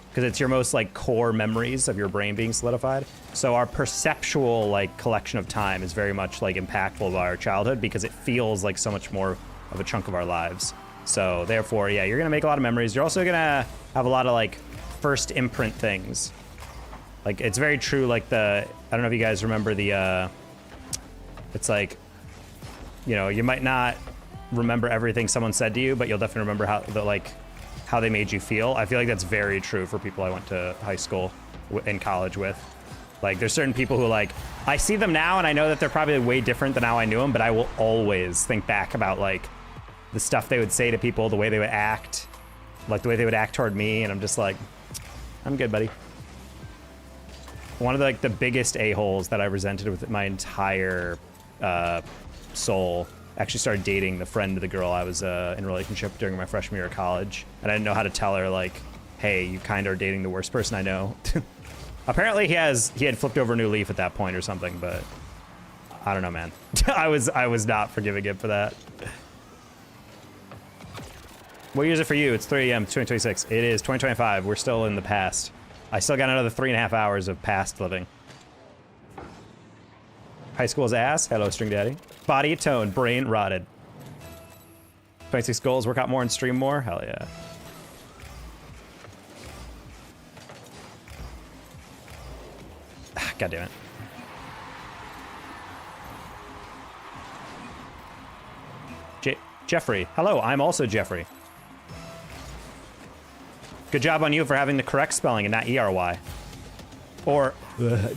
A: because it's your most like core memories of your brain being solidified. So our perceptual like collection of time is very much like impactful by our childhood because it feels like so much more of a chunk of our lives. So therefore, yeah, you're gonna make a lot of memories. You're also gonna have a lot of like first imprint things. Like it's very true. Like I don't know if you guys remember the, it's like, you know, you might not remember everything someone said to you, but you'll definitely remember how they made you feel. I feel like that's very true for people I went to high school and college with. Like there's certain people who like, I see them now and I know that they're probably way different than how I knew them, but I will always think back about like the stuff they would say to people, the way they would act, like the way they would act toward me. And I'm just like, I'm good, buddy. One of the biggest a-holes that I resented with my entire soul actually started dating the friend of the girl I was in a relationship during my freshman year of college. And I didn't know how to tell her like, hey, you kind of are dating the worst person I know. Apparently he had flipped over a new leaf at that point or something, but I don't know, man. I was not forgiving him for that. What year is it for you? It's 3 a.m. 2026. It is 2025. We're still in the past. I still got another 3.5 hours of past living. High school's ass. Hello, String Daddy. Body atoned, brain rotted. 26 goals, work out more and stream more. Hell yeah. God damn it. Jeffrey. Hello, I'm also Jeffrey. Good job on you for having the correct spelling and not E-R-Y. Or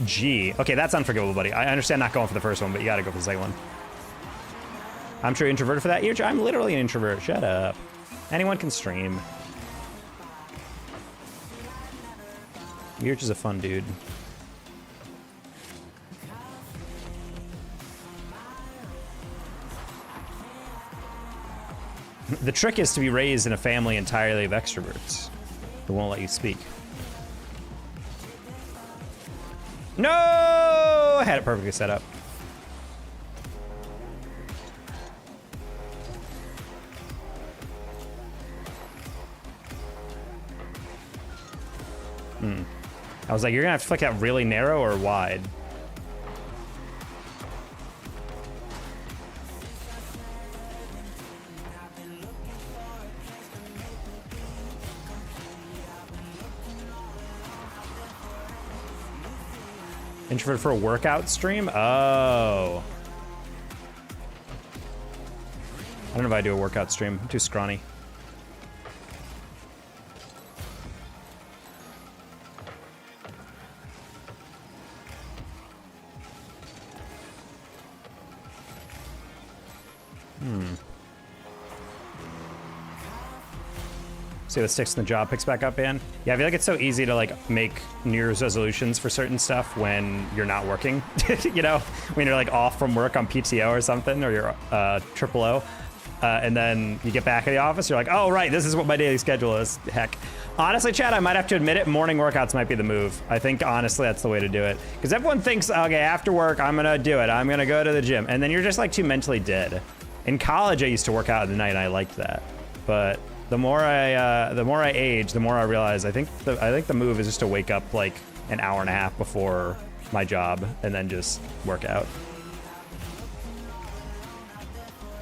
A: G. Okay, that's unforgivable, buddy. I understand not going for the first one, but you gotta go for the second one. I'm sure you're introverted for that. I'm literally an introvert. Shut up. Anyone can stream. You're just a fun dude. The trick is to be raised in a family entirely of extroverts who won't let you speak. No! I had it perfectly set up. I was like, you're gonna have to flick out really narrow or wide. Introvert for a workout stream? Oh. I don't know if I do a workout stream. I'm too scrawny. See the sticks in the job picks back up, man. Yeah, I feel like it's so easy to like make New Year's resolutions for certain stuff when you're not working. You know, when you're like off from work on PTO or something, or you're triple O, and then you get back at the office, you're like, oh right, this is what my daily schedule is. Heck, honestly, Chad, I might have to admit it. Morning workouts might be the move. I think honestly that's the way to do it, because everyone thinks, okay, after work I'm gonna do it. I'm gonna go to the gym, and then you're just like too mentally dead. In college, I used to work out at the night, and I liked that, but the more I age, the more I realize I think the move is just to wake up like an hour and a half before my job and then just work out.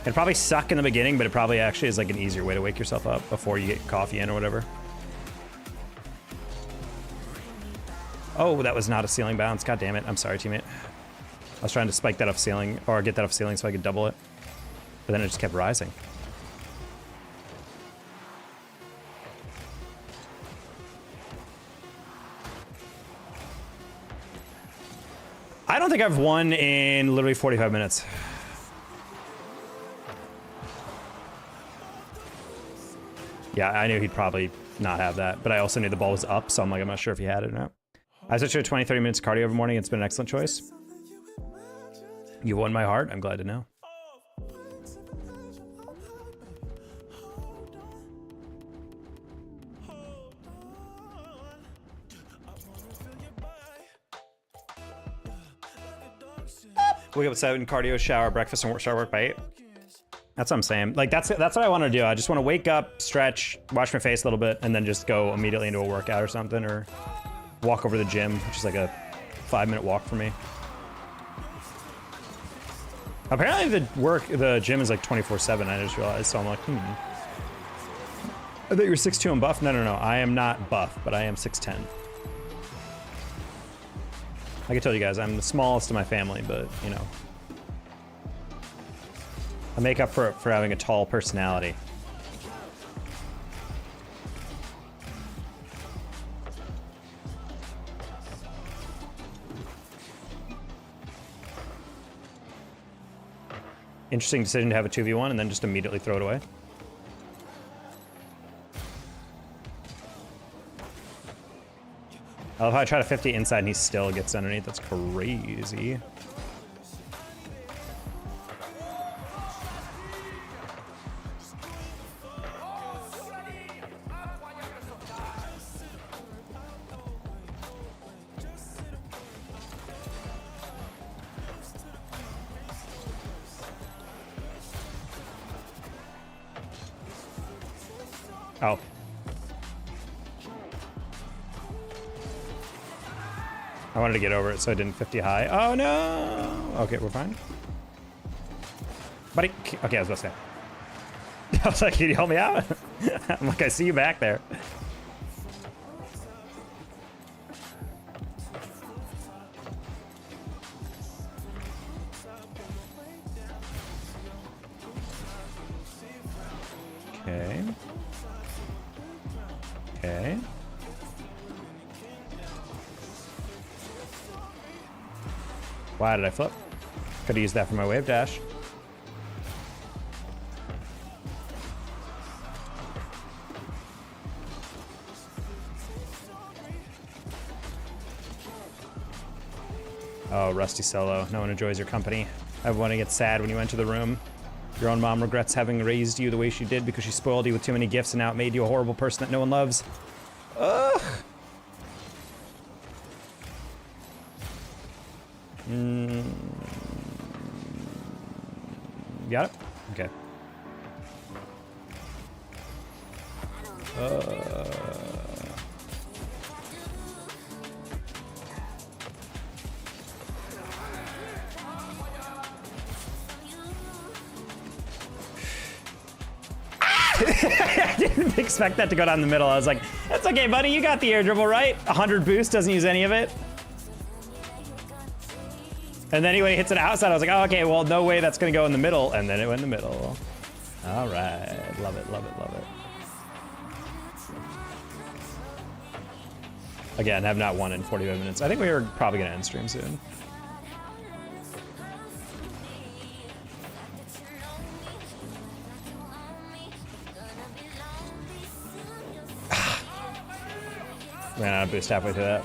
A: It'd probably suck in the beginning, but it probably actually is like an easier way to wake yourself up before you get coffee in or whatever. Oh, that was not a ceiling bounce. God damn it. I'm sorry, teammate. I was trying to spike that off ceiling or get that off ceiling so I could double it, but then it just kept rising. I don't think I've won in literally 45 minutes. Yeah, I knew he'd probably not have that, but I also knew the ball was up, so I'm like, I'm not sure if he had it or not. I switched to 20, 30 minutes of cardio every morning. It's been an excellent choice. You won my heart. I'm glad to know. Up. Wake up at 7, cardio, shower, breakfast, and start work by 8. That's what I'm saying. Like, that's what I want to do. I just want to wake up, stretch, wash my face a little bit, and then just go immediately into a workout or something, or walk over to the gym, which is like a 5-minute walk for me. Apparently the gym is like 24/7, I just realized, so I'm like, I thought you were 6'2" and buff. No, I am not buff, but I am 6'10". Like I told you guys, I'm the smallest of my family, but, you know. I make up for it for having a tall personality. Interesting decision to have a 2v1 and then just immediately throw it away. I love how I try to 50 inside and he still gets underneath. That's crazy. Oh. I wanted to get over it so I didn't 50 high. Oh no! Okay, we're fine. Buddy, okay, I was about to say. I was like, can you help me out? I'm like, I see you back there. Okay. Okay. Why did I flip? Could have used that for my wave dash. Oh, Rusty Solo. No one enjoys your company. Everyone gets sad when you enter the room. Your own mom regrets having raised you the way she did because she spoiled you with too many gifts and now it made you a horrible person that no one loves. Ugh. Got it? Okay. I didn't expect that to go down the middle. I was like, that's okay, buddy. You got the air dribble, right? 100 boost, doesn't use any of it. And then when he hits it outside, I was like, oh, okay, well, no way that's going to go in the middle. And then it went in the middle. All right. Love it, love it, love it. Again, have not won in 45 minutes. I think we are probably going to end stream soon. Ran out of boost halfway through that.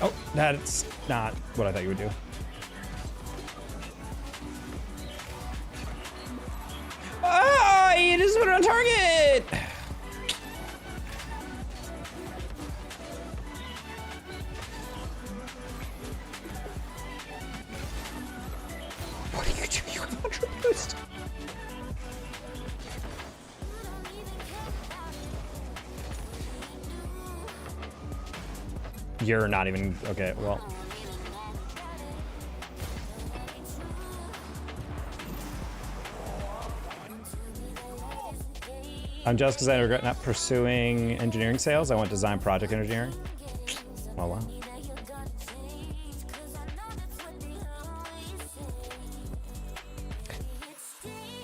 A: Oh, that's not what I thought you would do. Oh, he just put it on target! What are you doing? You have 100 boost. You're not even, okay, well. I'm jealous because I regret not pursuing engineering sales. I went design project engineering. Oh, wow.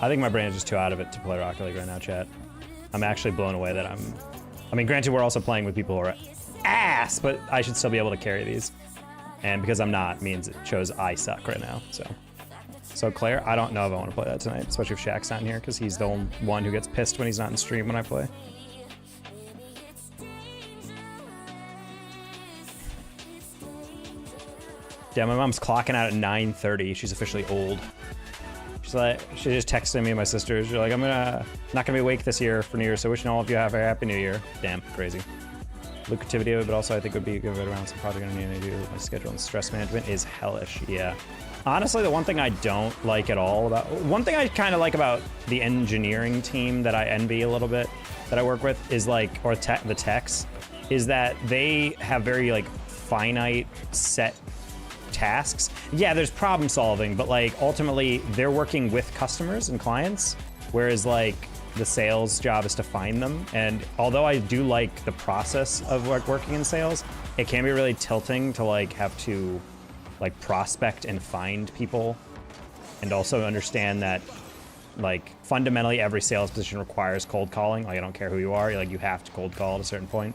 A: I think my brain is just too out of it to play Rocket League right now, chat. I'm actually blown away that I mean, granted, we're also playing with people who are ass, but I should still be able to carry these. And because I'm not, means it shows I suck right now, So Claire, I don't know if I want to play that tonight, especially if Shaq's not in here, because he's the only one who gets pissed when he's not in stream when I play. Yeah, my mom's clocking out at 9:30. She's officially old. She's like, she just texted me and my sister. She's like, not gonna be awake this year for New Year, so wishing all of you have a happy New Year. Damn, crazy. Lucrativity, but also I think would be a good bit around some project I need to do. My schedule and stress management is hellish. Yeah. Honestly, the one thing I don't like at all about, one thing I kind of like about the engineering team that I envy a little bit that I work with is like, or the techs, is that they have very like finite set tasks. Yeah, there's problem solving, but like ultimately they're working with customers and clients, whereas like the sales job is to find them. And although I do like the process of like working in sales, it can be really tilting to like have to like prospect and find people, and also understand that like fundamentally every sales position requires cold calling. Like I don't care who you are, like you have to cold call at a certain point.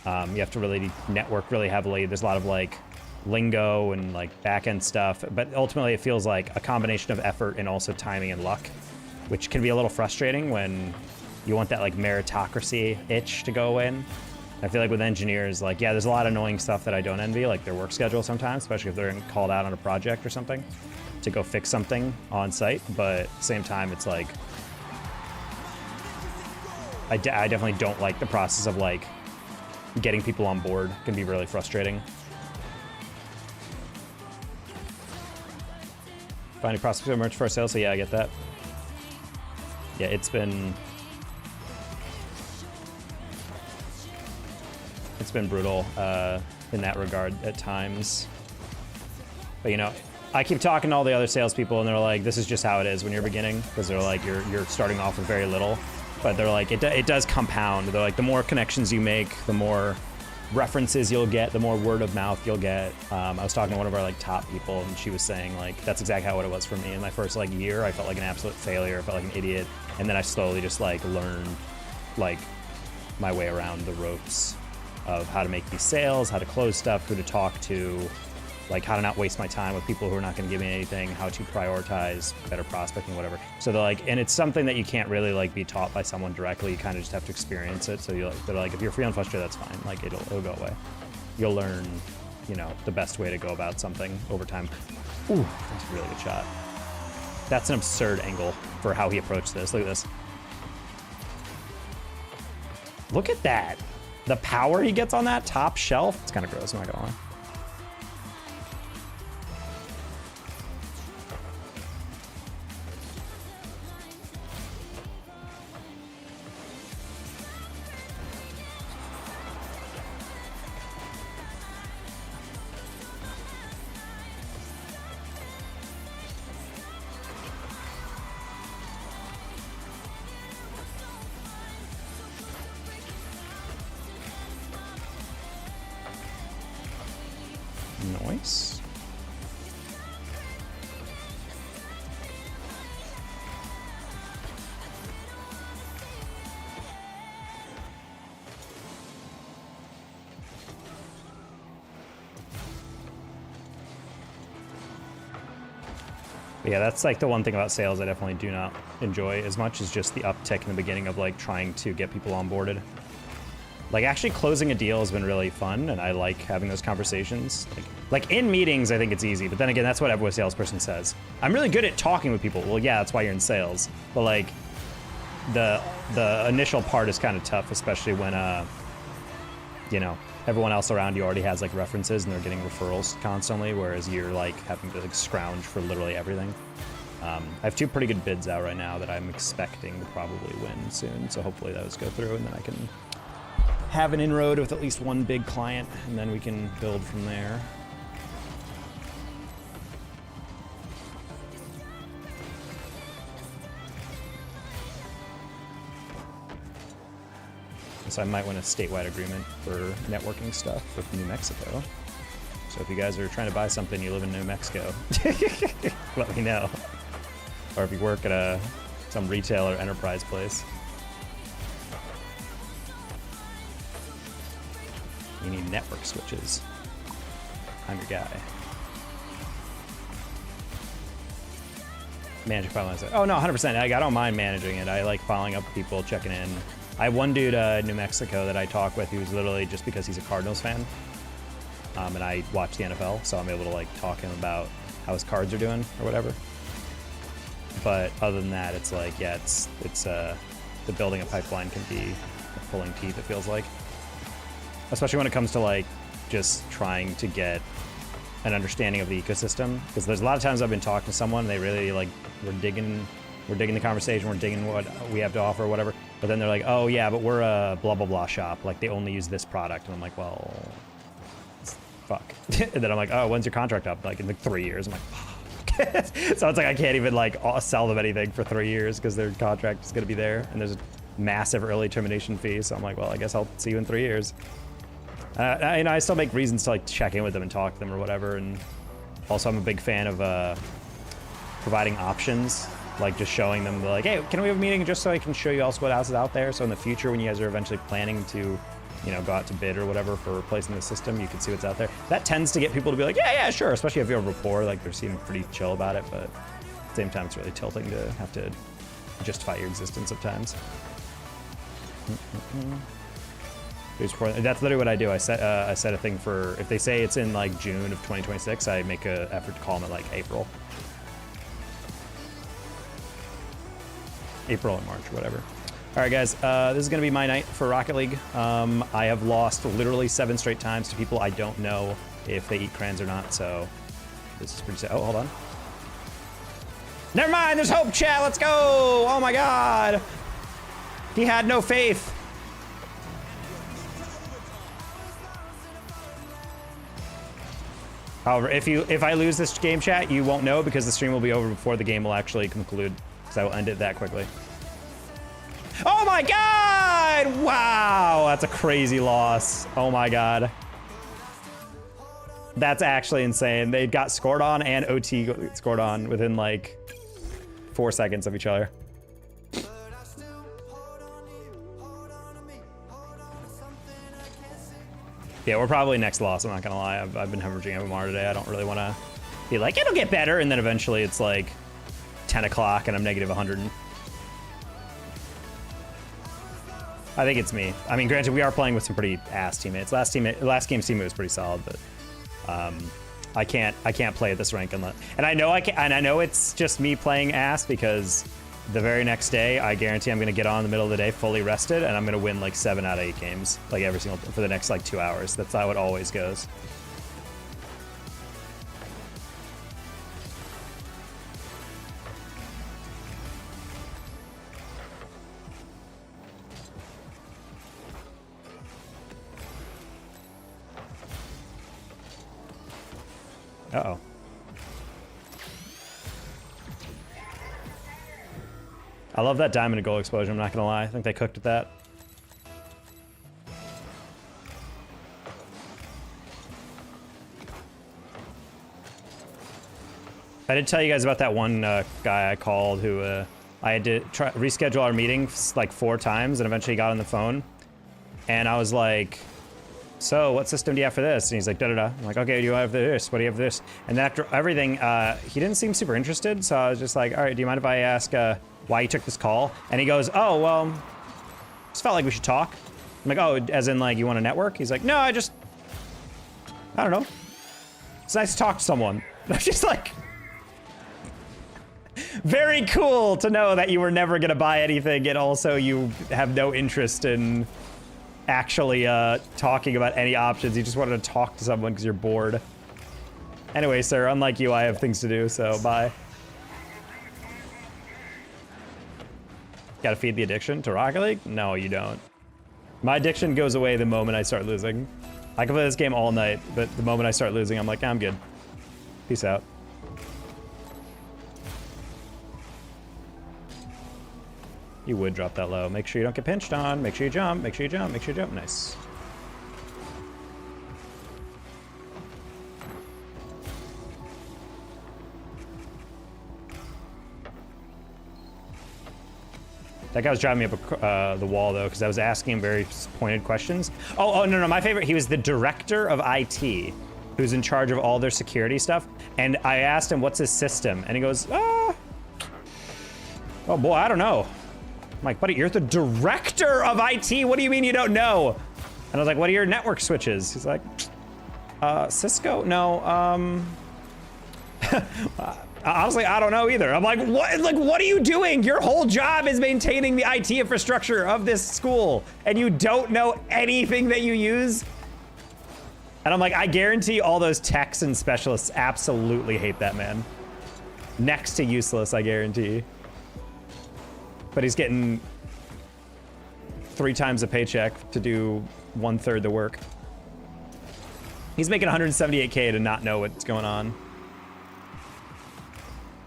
A: You have to really network really heavily. There's a lot of like lingo and like back end stuff, but ultimately it feels like a combination of effort and also timing and luck, which can be a little frustrating when you want that like meritocracy itch to go in. I feel like with engineers, like, yeah, there's a lot of annoying stuff that I don't envy, like their work schedule sometimes, especially if they're called out on a project or something to go fix something on site. But at the same time, it's like, I definitely don't like the process of like getting people on board. It can be really frustrating. Finding prospects merch for our sales, so yeah, I get that. Yeah, it's been brutal in that regard at times. But you know, I keep talking to all the other salespeople, and they're like, "This is just how it is when you're beginning," because they're like, "You're starting off with very little," but they're like, "It does compound." They're like, "The more connections you make, the more references you'll get, the more word of mouth you'll get." I was talking to one of our like top people, and she was saying like, that's exactly how it was for me. In my first like year, I felt like an absolute failure. I felt like an idiot, and then I slowly just like learned like my way around the ropes of how to make these sales, how to close stuff, who to talk to, like how to not waste my time with people who are not going to give me anything, how to prioritize better prospecting, whatever. So they're like, and it's something that you can't really like be taught by someone directly. You kind of just have to experience it. So they're like, if you're free on Frustrated, that's fine. Like it'll go away. You'll learn, you know, the best way to go about something over time. Ooh, that's a really good shot. That's an absurd angle for how he approached this. Look at this. Look at that. The power he gets on that top shelf. It's kind of gross, I'm not gonna lie. Nice. But yeah, that's like the one thing about sales I definitely do not enjoy as much, is just the uptick in the beginning of like trying to get people onboarded. Like actually closing a deal has been really fun, and I like having those conversations. Like in meetings, I think it's easy, but then again, that's what every salesperson says. I'm really good at talking with people. Well, yeah, that's why you're in sales. But like the initial part is kind of tough, especially when you know, everyone else around you already has like references and they're getting referrals constantly, whereas you're like having to like scrounge for literally everything. I have 2 pretty good bids out right now that I'm expecting to probably win soon, so hopefully those go through, and then I can have an inroad with at least 1 big client, and then we can build from there. So I might win a statewide agreement for networking stuff with New Mexico. So if you guys are trying to buy something, you live in New Mexico, let me know. Or if you work at some retail or enterprise place. You need network switches. I'm your guy. Managing pipelines. Oh no, 100%. I don't mind managing it. I like following up with people, checking in. I have one dude in New Mexico that I talk with who's literally just because he's a Cardinals fan. And I watch the NFL, so I'm able to like talk to him about how his Cards are doing or whatever. But other than that, it's like, yeah, it's the building a pipeline can be pulling teeth, it feels like. Especially when it comes to like just trying to get an understanding of the ecosystem. Because there's a lot of times I've been talking to someone, and they really like, we're digging the conversation, we're digging what we have to offer or whatever. But then they're like, oh yeah, but we're a blah, blah, blah shop. Like they only use this product. And I'm like, well, fuck. And then I'm like, oh, when's your contract up? Like in like 3 years. I'm like, fuck. So it's like, I can't even like sell them anything for 3 years because their contract is going to be there. And there's a massive early termination fee. So I'm like, well, I guess I'll see you in 3 years. I still make reasons to like check in with them and talk to them or whatever. And also I'm a big fan of providing options. Like just showing them like, hey, can we have a meeting just so I can show you also what else is out there? So in the future, when you guys are eventually planning to, you know, go out to bid or whatever for replacing the system, you can see what's out there. That tends to get people to be like, yeah, sure. Especially if you have rapport, like they seem pretty chill about it. But at the same time, it's really tilting to have to justify your existence at times. That's literally what I do. I set a thing for, if they say it's in like June of 2026, I make an effort to call them at like April and March, whatever. All right, guys, this is gonna be my night for Rocket League. I have lost literally 7 straight times to people I don't know if they eat crayons or not, so this is pretty sad. Oh, hold on. Never mind, there's hope, chat, let's go! Oh my God! He had no faith. However, if I lose this game, chat, you won't know because the stream will be over before the game will actually conclude. Because I will end it that quickly. Oh my God! Wow, that's a crazy loss. Oh my God. That's actually insane. They got scored on and OT scored on within like 4 seconds of each other. Yeah, we're probably next loss, I'm not gonna lie. I've been hemorrhaging MMR today. I don't really want to be like, it'll get better, and then eventually it's like 10 o'clock and I'm negative 100. I think it's me. I mean, granted, we are playing with some pretty ass teammates. Last game's teammate was pretty solid, but I can't play at this rank unless. And I know I know it's just me playing ass because the very next day, I guarantee I'm gonna get on in the middle of the day fully rested, and I'm gonna win like 7 out of 8 games, like every single for the next like 2 hours. That's how it always goes. Uh-oh. I love that diamond and gold explosion, I'm not gonna lie. I think they cooked at that. I did tell you guys about that one guy I called who I had to reschedule our meeting like 4 times and eventually got on the phone. And I was like, so what system do you have for this? And he's like, da-da-da. I'm like, okay, do you have this? What do you have for this? And then after everything, he didn't seem super interested. So I was just like, all right, do you mind if I ask why you took this call? And he goes, oh, well, just felt like we should talk. I'm like, oh, as in like, you want to network? He's like, no, I don't know. It's nice to talk to someone. I'm just like, very cool to know that you were never gonna buy anything and also you have no interest in actually talking about any options. You just wanted to talk to someone because you're bored. Anyway, sir, unlike you, I have things to do, so bye. Gotta feed the addiction to Rocket League? No, you don't. My addiction goes away the moment I start losing. I can play this game all night, but the moment I start losing, I'm like, I'm good. Peace out. You would drop that low. Make sure you don't get pinched on. Make sure you jump. Make sure you jump. Make sure you jump. Nice. That guy was driving me up the wall, though, because I was asking him very pointed questions. Oh, no, my favorite, he was the director of IT, who's in charge of all their security stuff. And I asked him, what's his system? And he goes, oh boy, I don't know. I'm like, buddy, you're the director of IT. What do you mean you don't know? And I was like, what are your network switches? He's like, Cisco? No, I honestly, I don't know either. I'm like, what are you doing? Your whole job is maintaining the IT infrastructure of this school, and you don't know anything that you use? And I'm like, I guarantee all those techs and specialists absolutely hate that man. Next to useless, I guarantee. But he's getting 3 times a paycheck to do 1/3 the work. He's making 178K to not know what's going on.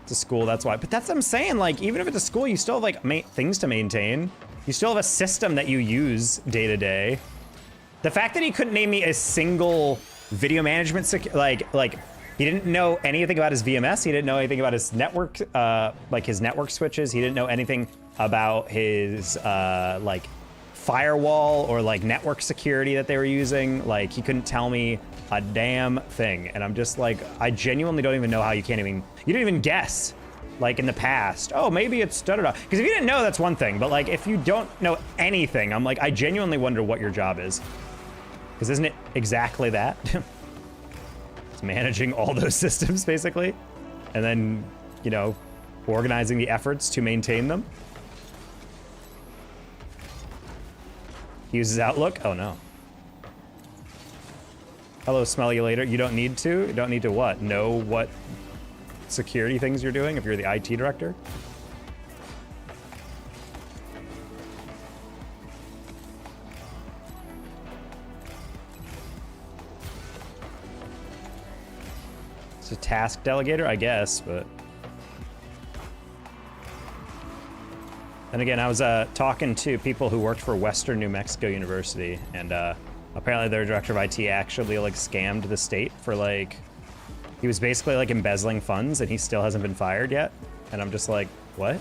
A: It's a school, that's why. But that's what I'm saying, like, even if it's a school, you still have, like, things to maintain. You still have a system that you use day to day. The fact that he couldn't name me a single video management, like, he didn't know anything about his VMS. He didn't know anything about his network, like his network switches. He didn't know anything about his, like, firewall or like network security that they were using. Like, he couldn't tell me a damn thing. And I'm just like, I genuinely don't even know how you didn't even guess, like in the past. Oh, maybe it's da-da-da. Because if you didn't know, that's one thing. But like, if you don't know anything, I'm like, I genuinely wonder what your job is. Because isn't it exactly that? It's managing all those systems, basically. And then, you know, organizing the efforts to maintain them. He uses Outlook? Oh no. Hello, smell you later. You don't need to? You don't need to what? Know what security things you're doing if you're the IT director? It's a task delegator, I guess, but... And again, I was talking to people who worked for Western New Mexico University, and apparently their director of IT actually like scammed the state for like, he was basically like embezzling funds, and he still hasn't been fired yet. And I'm just like, what?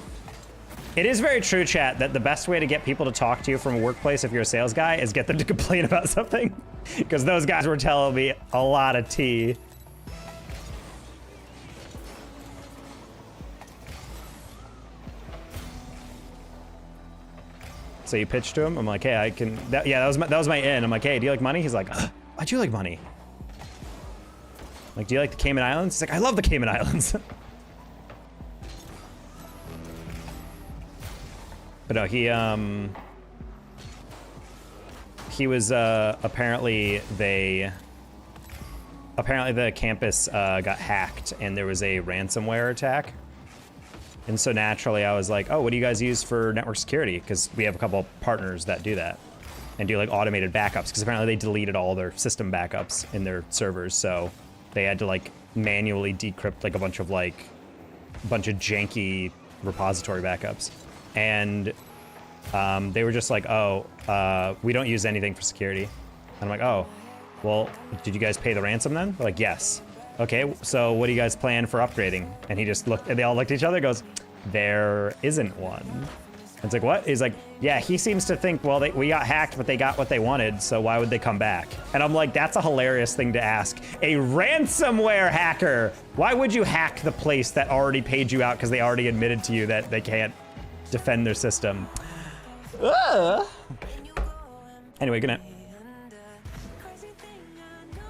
A: It is very true, chat, that the best way to get people to talk to you from a workplace if you're a sales guy is get them to complain about something. Because those guys were telling me a lot of tea. So you pitch to him. I'm like, hey, I can. Yeah, that was my in. I'm like, hey, do you like money? He's like, I do like money. Like, do you like the Cayman Islands? He's like, I love the Cayman Islands. But no, he was apparently the campus got hacked and there was a ransomware attack. And so naturally I was like, oh, what do you guys use for network security? Because we have a couple of partners that do that and do like automated backups, because apparently they deleted all their system backups in their servers. So they had to like manually decrypt like a bunch of janky repository backups. And they were just like, oh, we don't use anything for security. And I'm like, oh, well, did you guys pay the ransom then? They're like, yes. Okay, so what do you guys plan for upgrading? And he just looked, and they all looked at each other and goes, there isn't one. And it's like, what? He's like, yeah, he seems to think, well, we got hacked, but they got what they wanted, so why would they come back? And I'm like, that's a hilarious thing to ask. A ransomware hacker! Why would you hack the place that already paid you out because they already admitted to you that they can't defend their system? Anyway, good night.